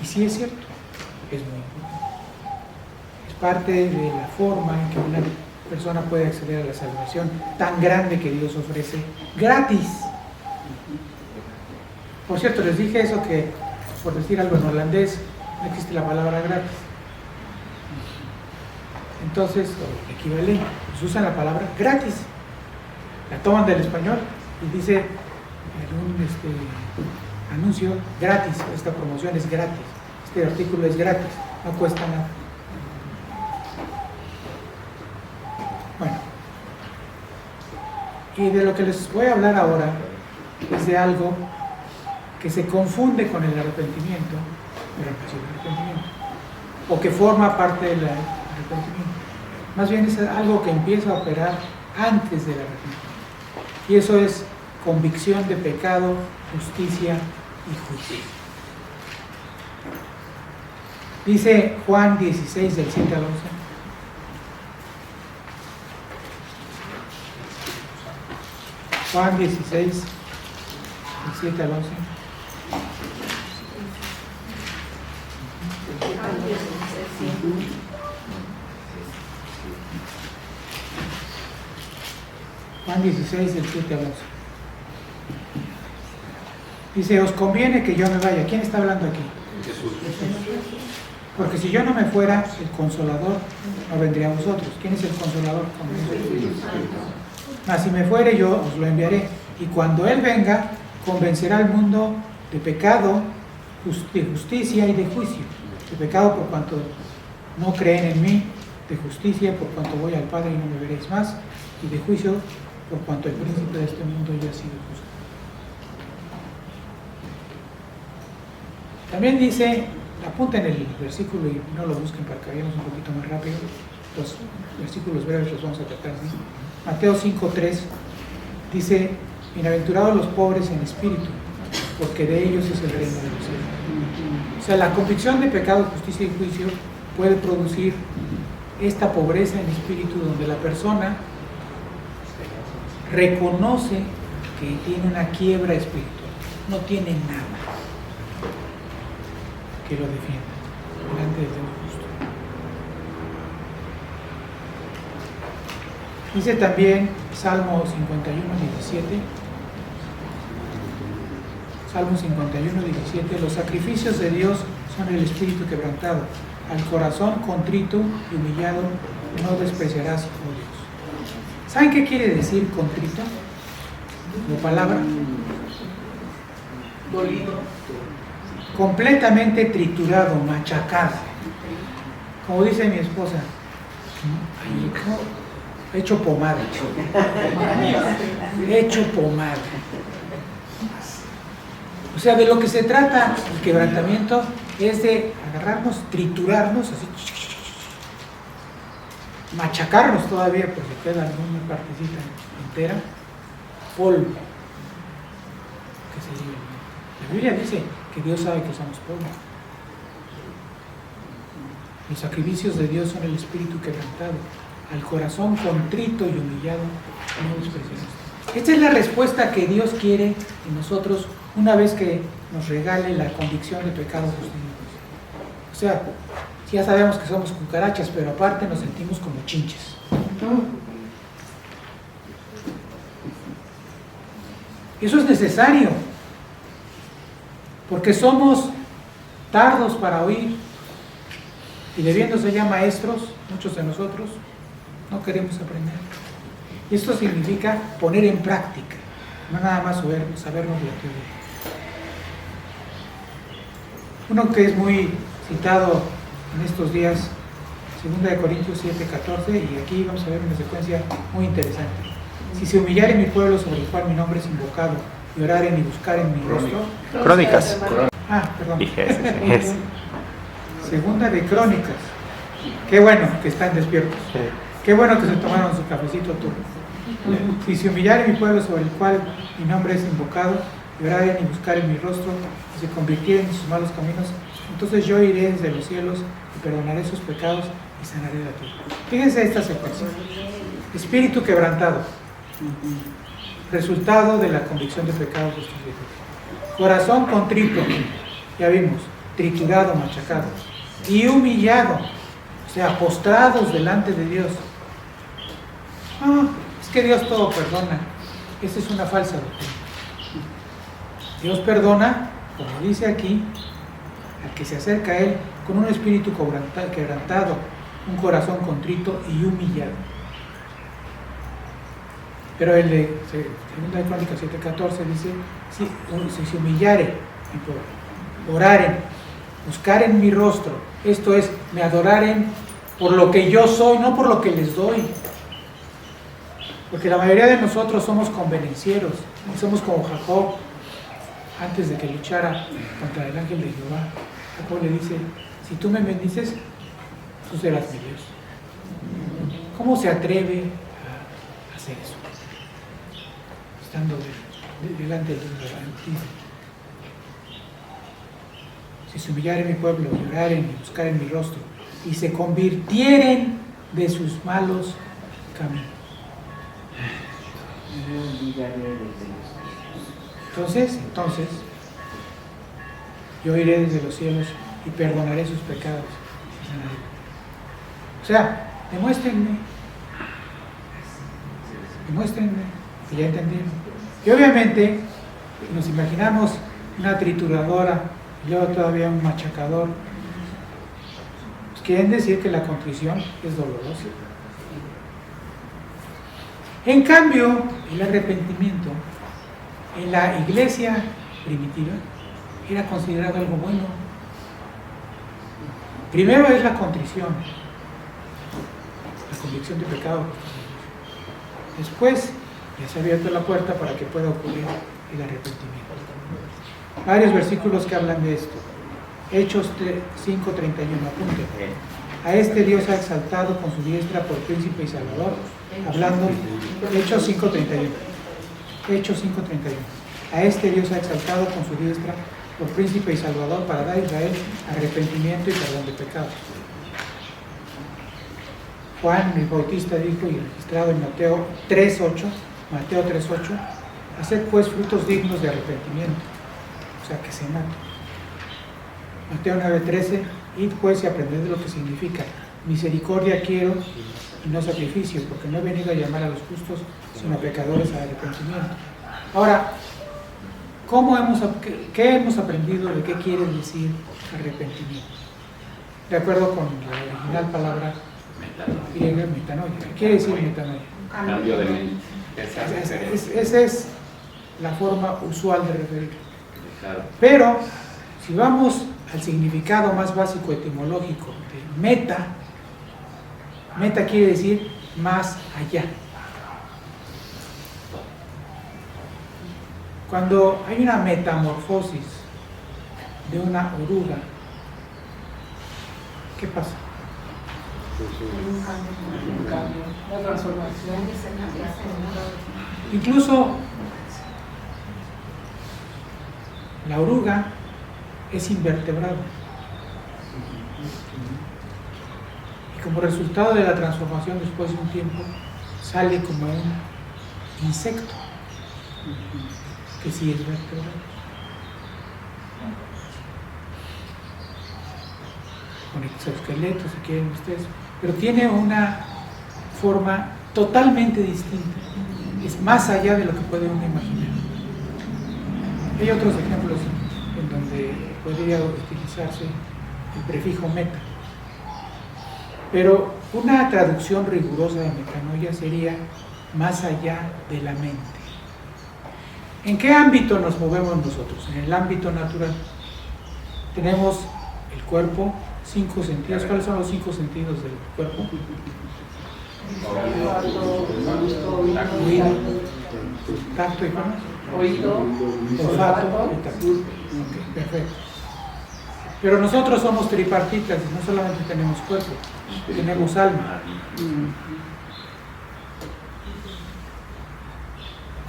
A: Y sí es cierto, es muy importante. Es parte de la forma en que una persona puede acceder a la salvación tan grande que Dios ofrece gratis. Por cierto, les dije eso, que por decir algo en holandés no existe la palabra gratis. Entonces, o equivalente, pues usan la palabra gratis. La toman del español y dice en un anuncio: gratis, esta promoción es gratis, este artículo es gratis, no cuesta nada. Bueno, y de lo que les voy a hablar ahora es de algo que se confunde con el arrepentimiento, pero no es el arrepentimiento, o que forma parte del arrepentimiento. Más bien es algo que empieza a operar antes del arrepentimiento. Y eso es convicción de pecado, justicia y juicio. Dice Juan 16, del 7 al 11. Juan 16, del 7 al 11. Juan 16, del 7 al 11. Dice, os conviene que yo me vaya. ¿Quién está hablando aquí?
B: Jesús.
A: Porque si yo no me fuera, el Consolador no vendría a vosotros. ¿Quién es el Consolador? Mas si me fuere, yo os lo enviaré. Y cuando Él venga, convencerá al mundo de pecado, de justicia y de juicio. De pecado por cuanto no creen en mí, de justicia por cuanto voy al Padre y no me veréis más, y de juicio por cuanto el príncipe de este mundo ya ha sido juzgado. También dice, apunten el versículo y no lo busquen para que vayamos un poquito más rápido. Los versículos breves los vamos a tratar, ¿sí? Mateo 5:3 dice, bienaventurados los pobres en espíritu, porque de ellos es el reino de los cielos. O sea, la convicción de pecado, justicia y juicio puede producir esta pobreza en espíritu, donde la persona reconoce que tiene una quiebra espiritual, no tiene nada que lo defienda delante del Dios justo. Dice también Salmo 51:17. Salmo 51:17. Los sacrificios de Dios son el espíritu quebrantado. Al corazón contrito y humillado no despreciarás, oh Dios. ¿Saben qué quiere decir contrito? La palabra.
C: Dolido.
A: Completamente triturado, machacado. Como dice mi esposa, hecho pomada. Hecho pomada. O sea, de lo que se trata el quebrantamiento es de agarrarnos, triturarnos, así, machacarnos todavía porque queda alguna partecita entera, polvo que se lleva. La Biblia dice que Dios sabe que somos polvo. Los sacrificios de Dios son el espíritu quebrantado, al corazón contrito y humillado no despreciarás. Esta es la respuesta que Dios quiere en nosotros una vez que nos regale la convicción de pecado, justicia. O sea, ya sabemos que somos cucarachas, pero aparte nos sentimos como chinches. Eso es necesario, porque somos tardos para oír y debiéndose ya maestros, muchos de nosotros no queremos aprender. Y esto significa poner en práctica, no nada más sabernos la teoría. Uno que es muy citado en estos días, 2 Corintios 7:14, y aquí vamos a ver una secuencia muy interesante. Si se humillare mi pueblo sobre el cual mi nombre es invocado, y oraren y buscaren mi rostro.
E: Crónicas.
A: Perdón.
E: Dije,
A: Segunda de Crónicas. Qué bueno que están despiertos. Qué bueno que se tomaron su cafecito turno. Si se humillare mi pueblo sobre el cual mi nombre es invocado, y oraren y buscaren mi rostro, y se convirtieren en sus malos caminos, entonces yo iré desde los cielos y perdonaré sus pecados y sanaré la tierra. Fíjense esta secuencia. Espíritu quebrantado. Resultado de la convicción de pecado, justicia y justicia. Corazón contrito, ya vimos, triturado, machacado. Y humillado, o sea, postrados delante de Dios. Es que Dios todo perdona. Esa es una falsa doctrina. Dios perdona, como dice aquí, al que se acerca a Él con un espíritu quebrantado, un corazón contrito y humillado. Pero el de 2 Crónicas 7:14 dice, si se humillare mi pueblo, oraren, buscaren mi rostro, esto es, me adoraren por lo que yo soy, no por lo que les doy. Porque la mayoría de nosotros somos convenencieros, somos como Jacob, antes de que luchara contra el ángel de Jehová. Jacob le dice, si tú me bendices, tú serás mi Dios. ¿Cómo se atreve a hacer eso? Estando delante de Dios. si se humillaren mi pueblo, lloraren y buscaren mi rostro, y se convirtieren de sus malos caminos. Entonces, yo iré desde los cielos y perdonaré sus pecados. O sea, demuéstrenme que ya entendieron. Y obviamente, nos imaginamos una trituradora y luego todavía un machacador. Pues quieren decir que la contrición es dolorosa. En cambio, el arrepentimiento en la iglesia primitiva era considerado algo bueno. Primero es la contrición, la convicción de pecado. Después ya se ha abierto la puerta para que pueda ocurrir el arrepentimiento. Varios versículos que hablan de esto. Hechos 5:31, apunte. A este Dios ha exaltado con su diestra por príncipe y salvador. Hablando, Hechos 5:31. Hechos 5:31. A este Dios ha exaltado con su diestra por príncipe y salvador para dar a Israel arrepentimiento y perdón de pecados. Juan el Bautista dijo, y registrado en Mateo 3:8, haced pues frutos dignos de arrepentimiento, o sea que se mate. Mateo 9:13, id pues y aprended lo que significa misericordia quiero y no sacrificio, porque no he venido a llamar a los justos, sino a pecadores al arrepentimiento. Ahora, ¿qué hemos aprendido de qué quiere decir arrepentimiento? De acuerdo con la original palabra griega, metanoia. ¿Qué quiere decir metanoia?
B: Cambio de mente.
A: Esa es la forma usual de referir. Pero, si vamos al significado más básico etimológico de meta quiere decir más allá. Cuando hay una metamorfosis de una oruga, ¿qué pasa?
C: Un cambio, una transformación.
A: Incluso la oruga es invertebrado. Y como resultado de la transformación después de un tiempo, sale como un insecto, que sí es vertebrado. Con exoesqueleto, si quieren ustedes, pero tiene una forma totalmente distinta. Es más allá de lo que puede uno imaginar. Hay otros ejemplos en donde podría utilizarse el prefijo meta. Pero una traducción rigurosa de metanoia sería más allá de la mente. ¿En qué ámbito nos movemos nosotros? En el ámbito natural. Tenemos el cuerpo, 5 sentidos. ¿Cuáles son los 5 sentidos del cuerpo? Oído, tacto y más.
C: Oído,
A: Olfato y tacto. Okay, perfecto. Pero nosotros somos tripartitas y no solamente tenemos cuerpo, tenemos alma.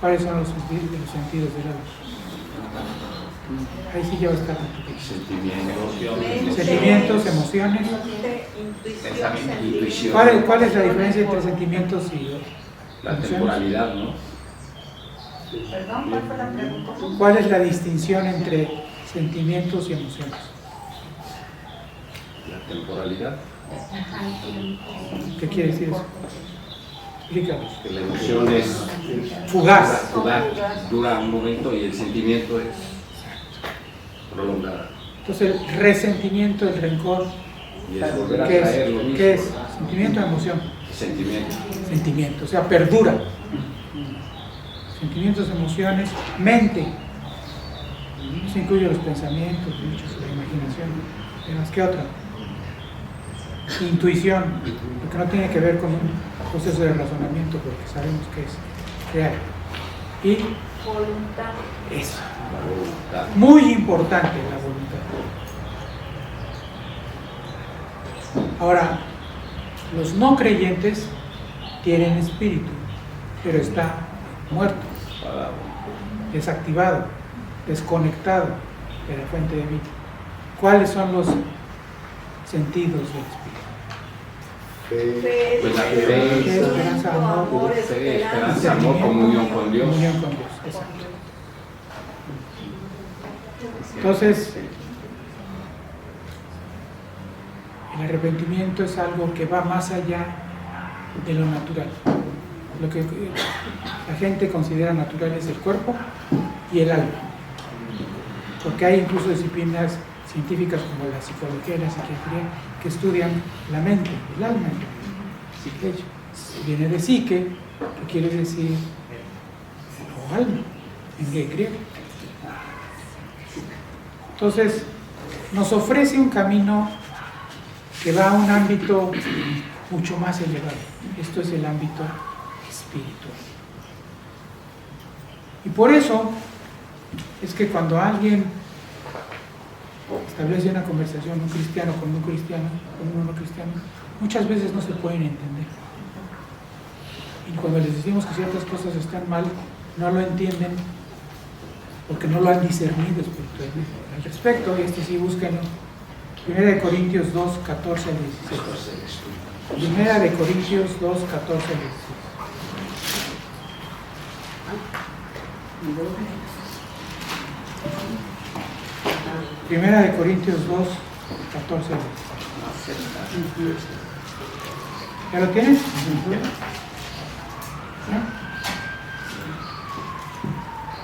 A: ¿Cuáles son los sentidos del alma? Ahí sí ya va a estar un poquito. Sentimientos, emociones.
B: Intuición.
A: ¿Cuál es la diferencia entre sentimientos y
B: La
A: emociones?
B: temporalidad, ¿no?
D: Perdón, ¿cuál fue la pregunta?
A: ¿Cuál es la distinción entre sentimientos y emociones?
B: La temporalidad.
A: ¿Qué quiere decir eso? Explícanos.
B: Que la emoción es
A: Fugaz.
B: fugaz, dura un momento y el sentimiento es prolongada.
A: Entonces, el resentimiento, el rencor,
B: Y es volver a
A: ¿qué
B: traer lo
A: es?
B: mismo.
A: ¿Qué es? ¿Sentimiento o emoción?
B: Sentimiento.
A: Sentimiento, o sea, perdura. Sentimientos, emociones, mente. Eso incluye los pensamientos, dichos, la imaginación. ¿Más que otra? Intuición, lo que no tiene que ver con un proceso de razonamiento, porque sabemos que es real. Y
D: Voluntad.
A: eso,
B: La voluntad.
A: muy importante la voluntad. Ahora, los no creyentes tienen espíritu, pero está muerto,
B: Para
A: desactivado, desconectado de la fuente de vida. ¿Cuáles son los sentidos del Espíritu?
D: Fe,
B: Pues la
A: fe, esperanza, amor,
B: fe, esperanza, amor, comunión con Dios.
A: Comunión con Dios, exacto. Entonces, el arrepentimiento es algo que va más allá de lo natural. Lo que la gente considera natural es el cuerpo y el alma. Porque hay incluso disciplinas científicas como la psicología y la psiquiatría que estudian la mente, el alma. De hecho, viene de psique, que quiere decir o alma, en griego. Entonces, nos ofrece un camino que va a un ámbito mucho más elevado. Esto es el ámbito espiritual. Y por eso es que cuando alguien establece una conversación, un cristiano con un cristiano, con un no cristiano, muchas veces no se pueden entender. Y cuando les decimos que ciertas cosas están mal, no lo entienden porque no lo han discernido espiritualmente. Al respecto, sí, búsquenlo. 1 Corintios 2, 14 al 16. 1 Corintios 2, 14 al 16. Primera de Corintios 2, 14 al 16. ¿Ya lo tienes? ¿No?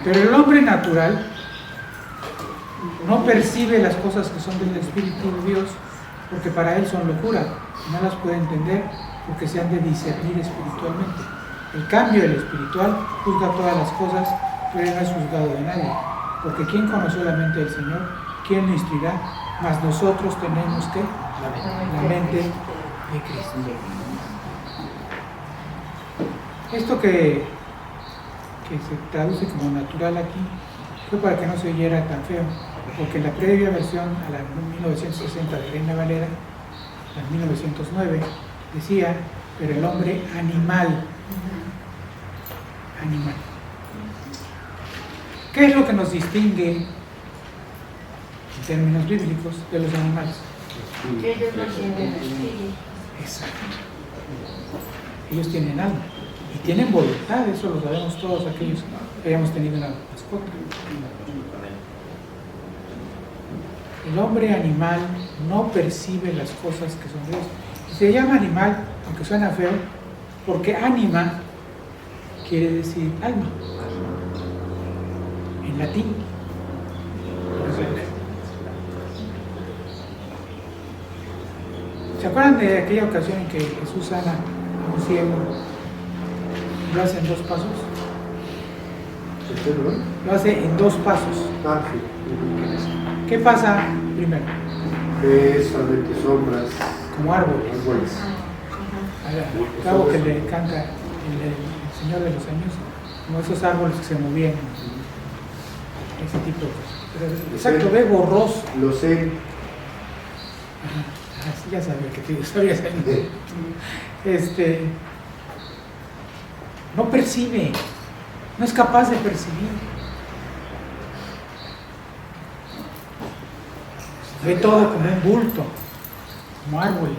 A: Pero el hombre natural no percibe las cosas que son del Espíritu de Dios porque para él son locura, no las puede entender porque se han de discernir espiritualmente. En cambio, el espiritual juzga todas las cosas, pero no es juzgado de nadie, porque ¿quién conoció la mente del Señor? ¿Quién lo instruirá? Mas nosotros tenemos que la mente de Cristo. Esto que se traduce como natural aquí fue para que no se oyera tan feo, porque en la previa versión a la 1960 de Reina Valera, la 1909, decía, pero el hombre animal. ¿Qué es lo que nos distingue en términos bíblicos de los animales?
D: Que ellos no tienen espíritu.
A: Exacto. Ellos tienen alma y tienen voluntad, eso lo sabemos todos aquellos que hayamos tenido una mascota. El hombre animal no percibe las cosas que son de Dios. Y se llama animal, aunque suena feo, porque anima quiere decir alma, en latín. ¿Se acuerdan de aquella ocasión en que Jesús sana a un ciego y lo hace en 2 pasos? Lo hace en 2 pasos. ¿Qué pasa primero?
E: Solamente sombras.
A: Como árboles.
E: Árboles.
A: Algo que le encanta el Señor de los Años, como esos árboles que se movían, ese tipo de cosas. Pero, exacto, ve borroso.
E: Lo sé.
A: Sí, ya sabía que tú sabías ahí. No percibe, no es capaz de percibir. Ve todo como un bulto, como árboles.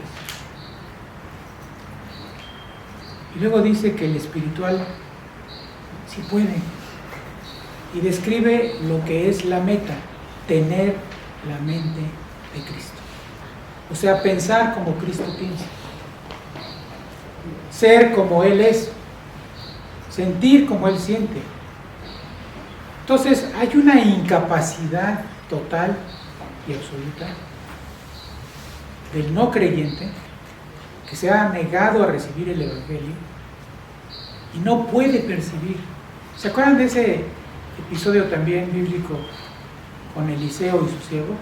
A: Y luego dice que el espiritual sí puede. Y describe lo que es la meta, tener la mente de Cristo. O sea, pensar como Cristo piensa. Ser como Él es. Sentir como Él siente. Entonces, hay una incapacidad total y absoluta del no creyente que se ha negado a recibir el Evangelio y no puede percibir. ¿Se acuerdan de ese episodio también bíblico con Eliseo y su siervo?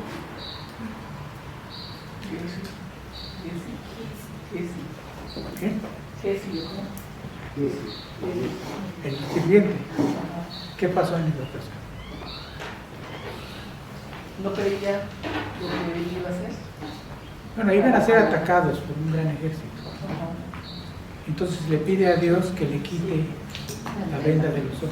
A: ¿Qué? El sirviente. ¿Qué pasó en esa ocasión?
C: ¿No creía lo que él iba a hacer?
A: Bueno, iban a ser atacados por un gran ejército. Entonces le pide a Dios que le quite la venda de los ojos.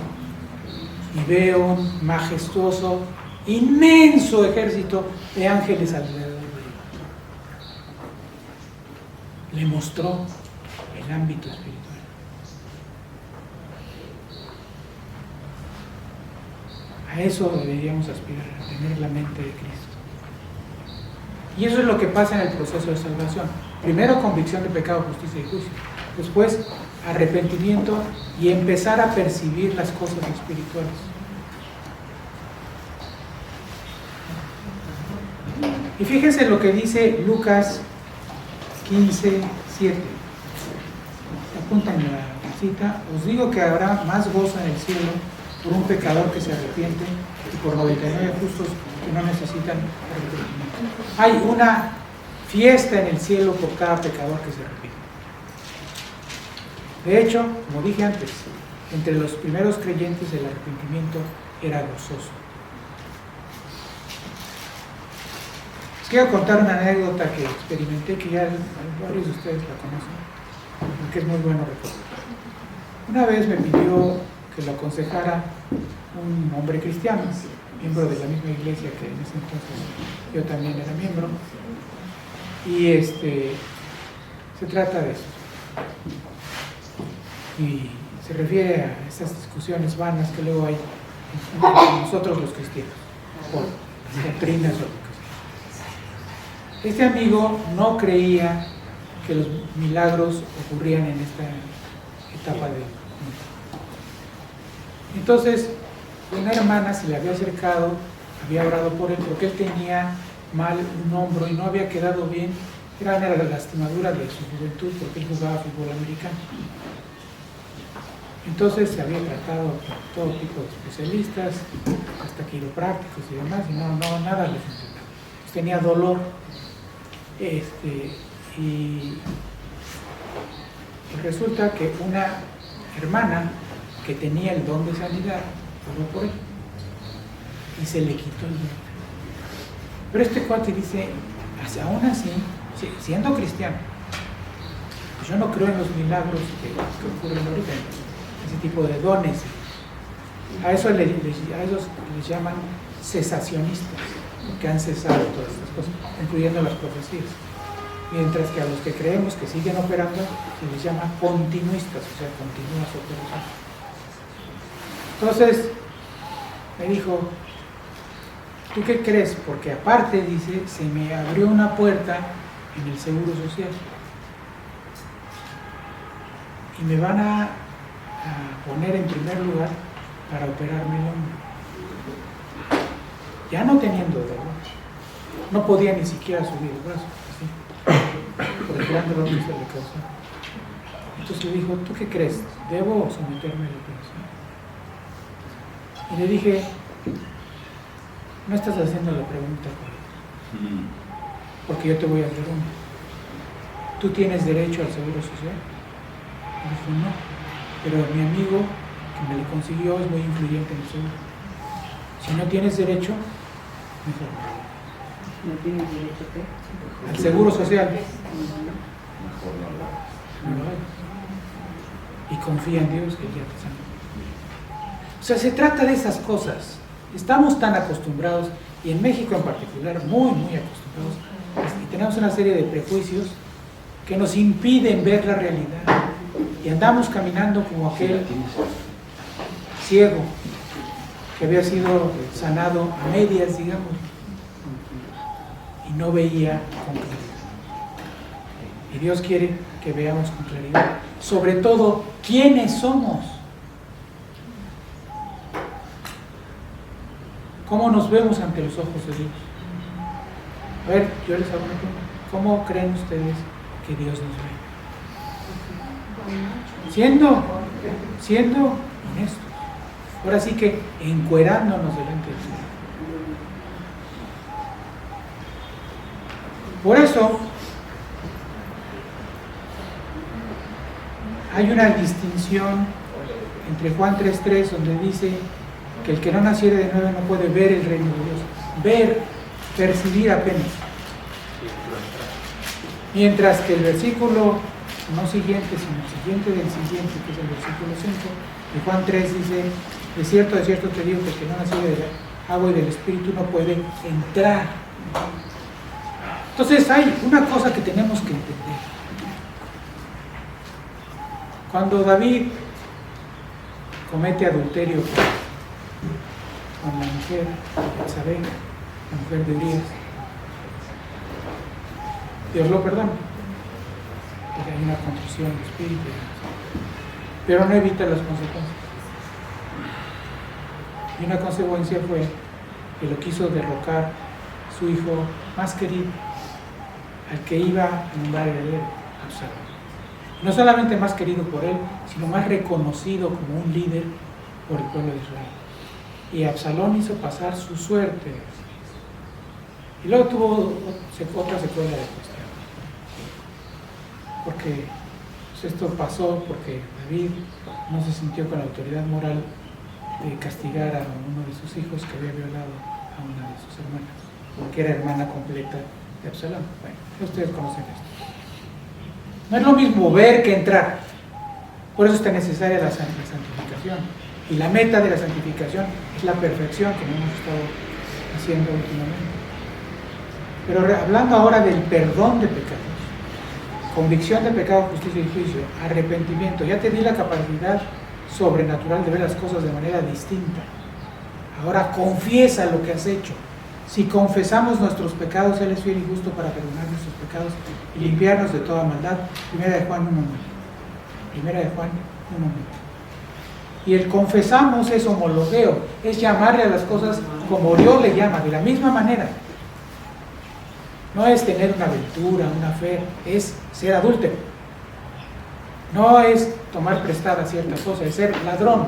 A: Y ve un majestuoso inmenso ejército de ángeles alrededor de él. Le mostró el ámbito espiritual. A eso deberíamos aspirar, a tener la mente de Cristo. Y eso es lo que pasa en el proceso de salvación. Primero, convicción de pecado, justicia y juicio. Después, arrepentimiento y empezar a percibir las cosas espirituales. Y fíjense lo que dice Lucas 15:7. Apuntan la cita. Os digo que habrá más gozo en el cielo por un pecador que se arrepiente y por 99 justos que no necesitan arrepentimiento. Hay una fiesta en el cielo por cada pecador que se arrepiente. De hecho, como dije antes, entre los primeros creyentes el arrepentimiento era gozoso. Les quiero contar una anécdota que experimenté, que ya varios de ustedes la conocen, porque es muy bueno recordar. Una vez me pidió que lo aconsejara un hombre cristiano, miembro de la misma iglesia que en ese entonces yo también era miembro, y se trata de eso. Y se refiere a esas discusiones vanas que luego hay entre nosotros los cristianos, por doctrinas o lo que sea. Este amigo no creía que los milagros ocurrían en esta etapa de vida. Entonces, una hermana se le había acercado, había orado por él porque él tenía mal un hombro y no había quedado bien. Era una lastimadura de su juventud porque él jugaba fútbol americano. Entonces se había tratado con todo tipo de especialistas, hasta quiroprácticos y demás, y nada le funcionaba. Pues tenía dolor, y resulta que una hermana que tenía el don de sanidad oró por él y se le quitó el dolor. Pero este cuate dice, aún así, siendo cristiano, pues yo no creo en los milagros que ocurren ahorita, ese tipo de dones. A esos les llaman cesacionistas, que han cesado todas estas cosas, incluyendo las profecías. Mientras que a los que creemos que siguen operando se les llama continuistas, o sea, continúa su operación. Entonces me dijo, ¿tú qué crees? Porque aparte, dice, se me abrió una puerta en el Seguro Social y me van a poner en primer lugar para operarme el hombro. Ya no teniendo dolor, no podía ni siquiera subir el brazo, así, por el gran dolor que se le causó. Entonces le dijo, ¿tú qué crees? ¿Debo someterme a la operación? Y le dije, no estás haciendo la pregunta correcta, porque yo te voy a hacer una. ¿Tú tienes derecho al Seguro Social? Y dijo, no, pero mi amigo que me lo consiguió es muy influyente en el seguro. Si no tienes derecho, mejor
C: ¿No tienes derecho a qué?
A: al Seguro Social.
B: Mejor no lo
A: No lo hagas. Y confía en Dios que Él ya te sana. O sea, se trata de esas cosas. Estamos tan acostumbrados, y en México en particular, muy acostumbrados, y tenemos una serie de prejuicios que nos impiden ver la realidad. Y andamos caminando como aquel ciego que había sido sanado a medias, digamos, y no veía con claridad. Y Dios quiere que veamos con claridad, sobre todo, ¿quiénes somos? ¿Cómo nos vemos ante los ojos de Dios? A ver, yo les hago una pregunta. ¿Cómo creen ustedes que Dios nos ve? Siendo honestos. Ahora sí que encuerándonos delante de Dios. Por eso hay una distinción entre Juan 3:3, donde dice que el que no naciere de nuevo no puede ver el reino de Dios. Ver, percibir apenas. Mientras que el versículo no siguiente, sino el siguiente del siguiente, que es el versículo 5 de Juan 3, dice, de cierto te digo que el que no naciere agua y del Espíritu no puede entrar. Entonces hay una cosa que tenemos que entender. Cuando David comete adulterio con la mujer de Betsabé, la mujer de Urías, Dios lo perdona, porque hay una contrición de espíritu, pero no evita las consecuencias. Y una consecuencia fue que lo quiso derrocar su hijo más querido, al que iba a nombrar heredero, Absalón. No solamente más querido por él, sino más reconocido como un líder por el pueblo de Israel. Y Absalón hizo pasar su suerte. Y luego tuvo otra secuela de cuestión. Porque pues esto pasó porque David no se sintió con la autoridad moral de castigar a uno de sus hijos que había violado a una de sus hermanas, porque era hermana completa de Absalón. Bueno, ustedes conocen esto. No es lo mismo ver que entrar. Por eso está necesaria la santificación. Y la meta de la santificación es la perfección, que no hemos estado haciendo últimamente. Pero hablando ahora del perdón de pecados, convicción de pecado, justicia y juicio, arrepentimiento, ya te di la capacidad sobrenatural de ver las cosas de manera distinta. Ahora confiesa lo que has hecho. Si confesamos nuestros pecados, Él es fiel y justo para perdonar nuestros pecados y limpiarnos de toda maldad. Primera de Juan 1:9. Primera de Juan 1:9. Y el confesamos es homologueo, es llamarle a las cosas como Dios le llama, de la misma manera. No es tener una aventura, una fe, es ser adúltero. No es tomar prestada cierta cosa, es ser ladrón.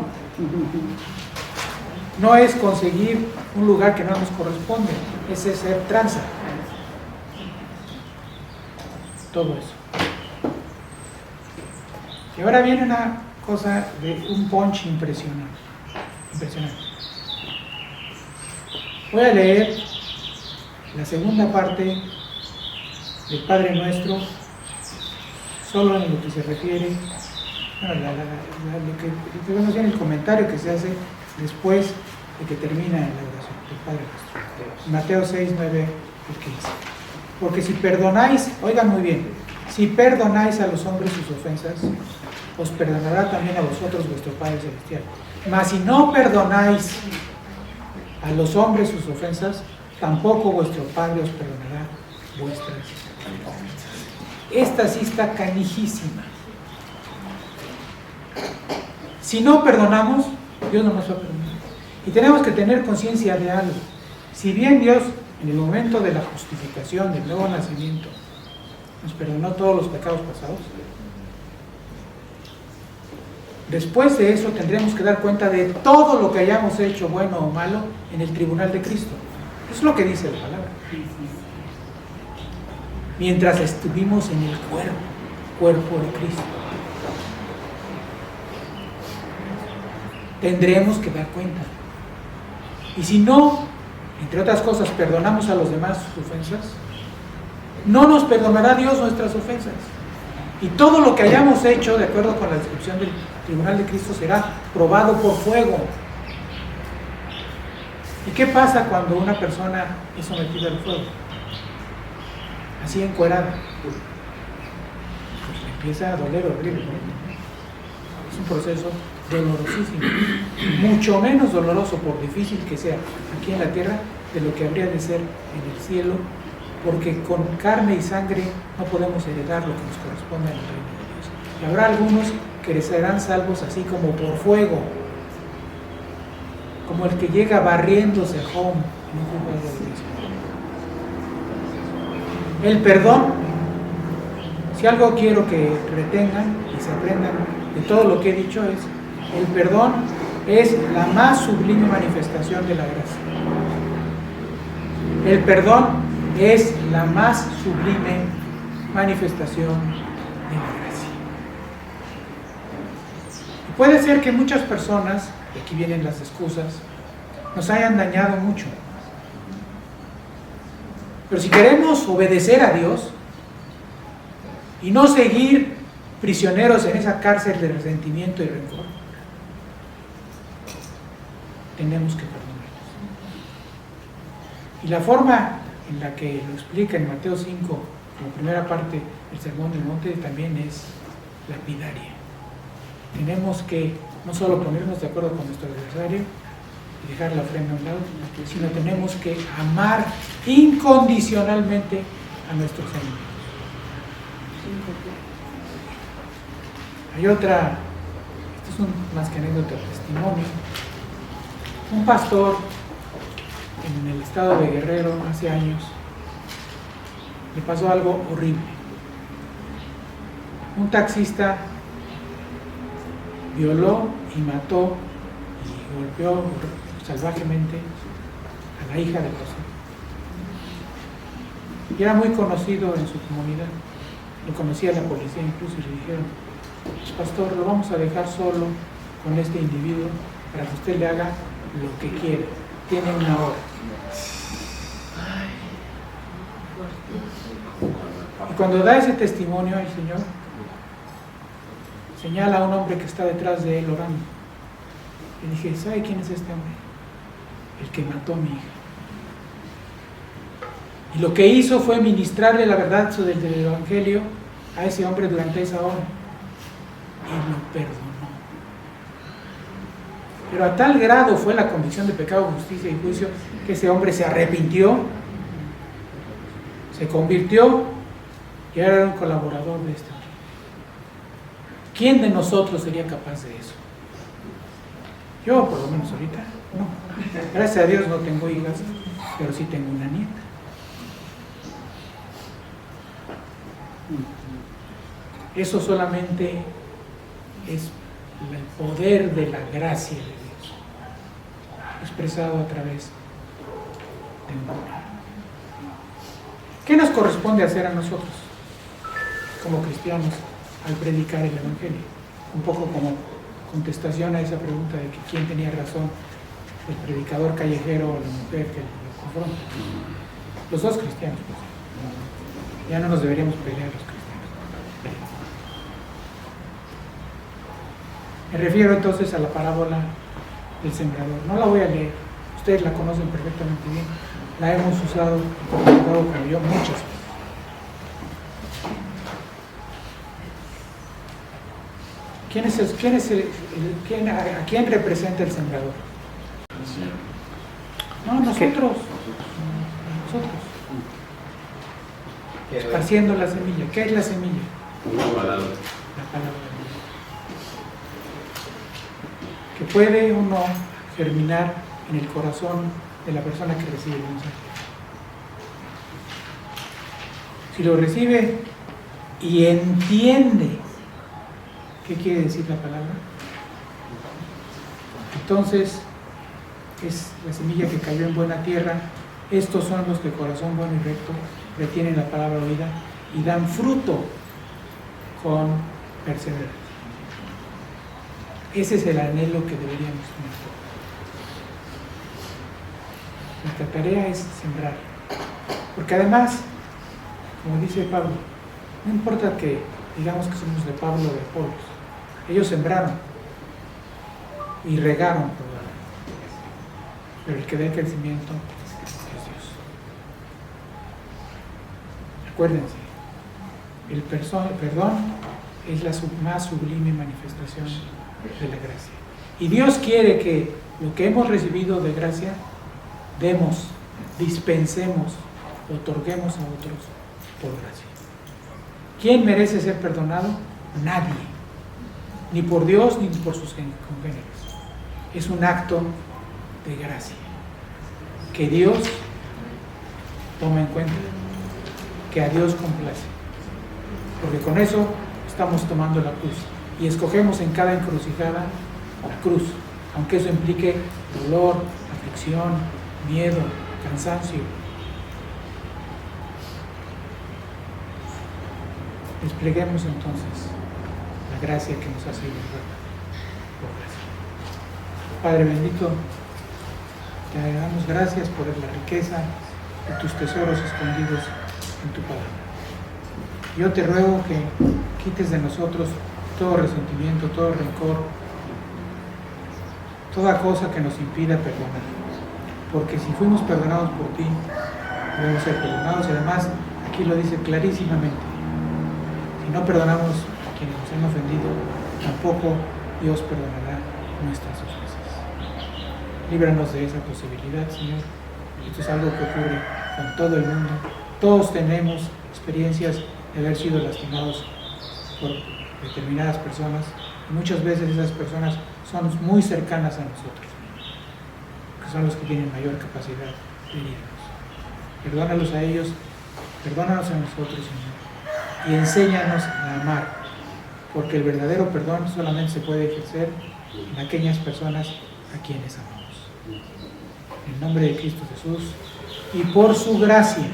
A: No es conseguir un lugar que no nos corresponde, es ser tranza. Todo eso. Y ahora viene una cosa de un punch impresionante. Voy a leer la segunda parte del Padre Nuestro, solo en lo que se refiere, bueno, lo que vemos en el comentario que se hace después de que termina la oración del Padre Nuestro. Mateo 6, 9 al 15. Porque si perdonáis, oigan muy bien, si perdonáis a los hombres sus ofensas, os perdonará también a vosotros vuestro Padre Celestial. Mas si no perdonáis a los hombres sus ofensas, tampoco vuestro Padre os perdonará vuestras ofensas. Esta sí está canijísima. Si no perdonamos, Dios no nos va a perdonar. Y tenemos que tener conciencia de algo. Si bien Dios, en el momento de la justificación, del nuevo nacimiento, nos perdonó todos los pecados pasados, después de eso tendremos que dar cuenta de todo lo que hayamos hecho, bueno o malo, en el tribunal de Cristo. Eso es lo que dice la palabra. Mientras estuvimos en el cuerpo de Cristo, tendremos que dar cuenta. Y si no, entre otras cosas, perdonamos a los demás sus ofensas, no nos perdonará Dios nuestras ofensas. Y todo lo que hayamos hecho, de acuerdo con la descripción del tribunal de Cristo, será probado por fuego. ¿Y qué pasa cuando una persona es sometida al fuego? Así encuerada. Pues le empieza a doler horrible, ¿no? Es un proceso dolorosísimo, mucho menos doloroso, por difícil que sea aquí en la tierra, de lo que habría de ser en el cielo, porque con carne y sangre no podemos heredar lo que nos corresponde en el reino de Dios. Y habrá algunos que serán salvos así como por fuego, como el que llega barriéndose home en un juego de Dios. El perdón, si algo quiero que retengan y se aprendan de todo lo que he dicho, es el perdón es la más sublime manifestación de la gracia. El perdón es la más sublime manifestación de la gracia. Y puede ser que muchas personas, y aquí vienen las excusas, nos hayan dañado mucho. Pero si queremos obedecer a Dios y no seguir prisioneros en esa cárcel de resentimiento y rencor, tenemos que perdonarlos. Y la forma en la que lo explica en Mateo 5, como primera parte del Sermón del Monte, también es lapidaria. Tenemos que no solo ponernos de acuerdo con nuestro adversario y dejar la ofrenda a un lado, sino tenemos que amar incondicionalmente a nuestros enemigos. Hay otra, esto es más que anécdota, testimonio. Un pastor en el estado de Guerrero hace años le pasó algo horrible. Un taxista violó y mató y golpeó salvajemente a la hija del pastor. Y era muy conocido en su comunidad, lo conocía la policía incluso, y le dijeron: pastor, lo vamos a dejar solo con este individuo para que usted le haga lo que quiera, tiene una hora. Y cuando da ese testimonio el Señor, señala a un hombre que está detrás de él orando. Le dije: ¿sabe quién es este hombre? El que mató a mi hija. Y lo que hizo fue ministrarle la verdad del Evangelio a ese hombre durante esa hora. Y lo perdonó. Pero a tal grado fue la convicción de pecado, justicia y juicio que ese hombre se arrepintió, se convirtió y ahora era un colaborador de este hombre. ¿Quién de nosotros sería capaz de eso? Yo, por lo menos ahorita, no. Gracias a Dios no tengo hijas, pero sí tengo una nieta. Eso solamente es el poder de la gracia de Dios, expresado a través de un hombre. ¿Qué nos corresponde hacer a nosotros, como cristianos, al predicar el Evangelio? Un poco como contestación a esa pregunta de que quién tenía razón, el predicador callejero o la mujer que lo confronta. Los dos cristianos, pues. Ya no nos deberíamos pelear los cristianos. Me refiero entonces a la parábola del sembrador. No la voy a leer, ustedes la conocen perfectamente bien, la hemos usado como yo muchas veces. ¿A quién representa el sembrador? No, nosotros. Esparciendo la semilla. ¿Qué es la semilla?
B: Una palabra.
A: La palabra de Dios. Que puede o no germinar en el corazón de la persona que recibe el mensaje. Si lo recibe y entiende qué quiere decir la palabra, entonces es la semilla que cayó en buena tierra. Estos son los de corazón bueno y recto, retienen la palabra oída y dan fruto con perseverancia. Ese es el anhelo que deberíamos tener. Nuestra tarea es sembrar, porque además, como dice Pablo, no importa que digamos que somos de Pablo o de Apolos, ellos sembraron y regaron, pero el que da el crecimiento es Dios. Acuérdense, el perdón es la más sublime manifestación de la gracia. Y Dios quiere que lo que hemos recibido de gracia, demos, dispensemos, otorguemos a otros por gracia. ¿Quién merece ser perdonado? Nadie. Ni por Dios ni por sus congéneres. Es un acto de gracia que Dios toma en cuenta, que a Dios complace, porque con eso estamos tomando la cruz y escogemos en cada encrucijada la cruz, aunque eso implique dolor, aflicción, miedo, cansancio. Despleguemos entonces la gracia que nos ha sido dada por gracia. Padre bendito, te damos gracias por la riqueza de tus tesoros escondidos en tu palabra. Yo te ruego que quites de nosotros todo resentimiento, todo rencor, toda cosa que nos impida perdonar, porque si fuimos perdonados por ti, debemos ser perdonados. Y además, aquí lo dice clarísimamente, si no perdonamos a quienes nos han ofendido, tampoco Dios perdonará nuestras ofensas. Líbranos de esa posibilidad, Señor. Esto es algo que ocurre con todo el mundo. Todos tenemos experiencias de haber sido lastimados por determinadas personas, y muchas veces esas personas son muy cercanas a nosotros, que son los que tienen mayor capacidad de herirnos. Perdónalos a ellos, perdónanos a nosotros, Señor, y enséñanos a amar, porque el verdadero perdón solamente se puede ejercer en aquellas personas a quienes amamos. En el nombre de Cristo Jesús, y por su gracia,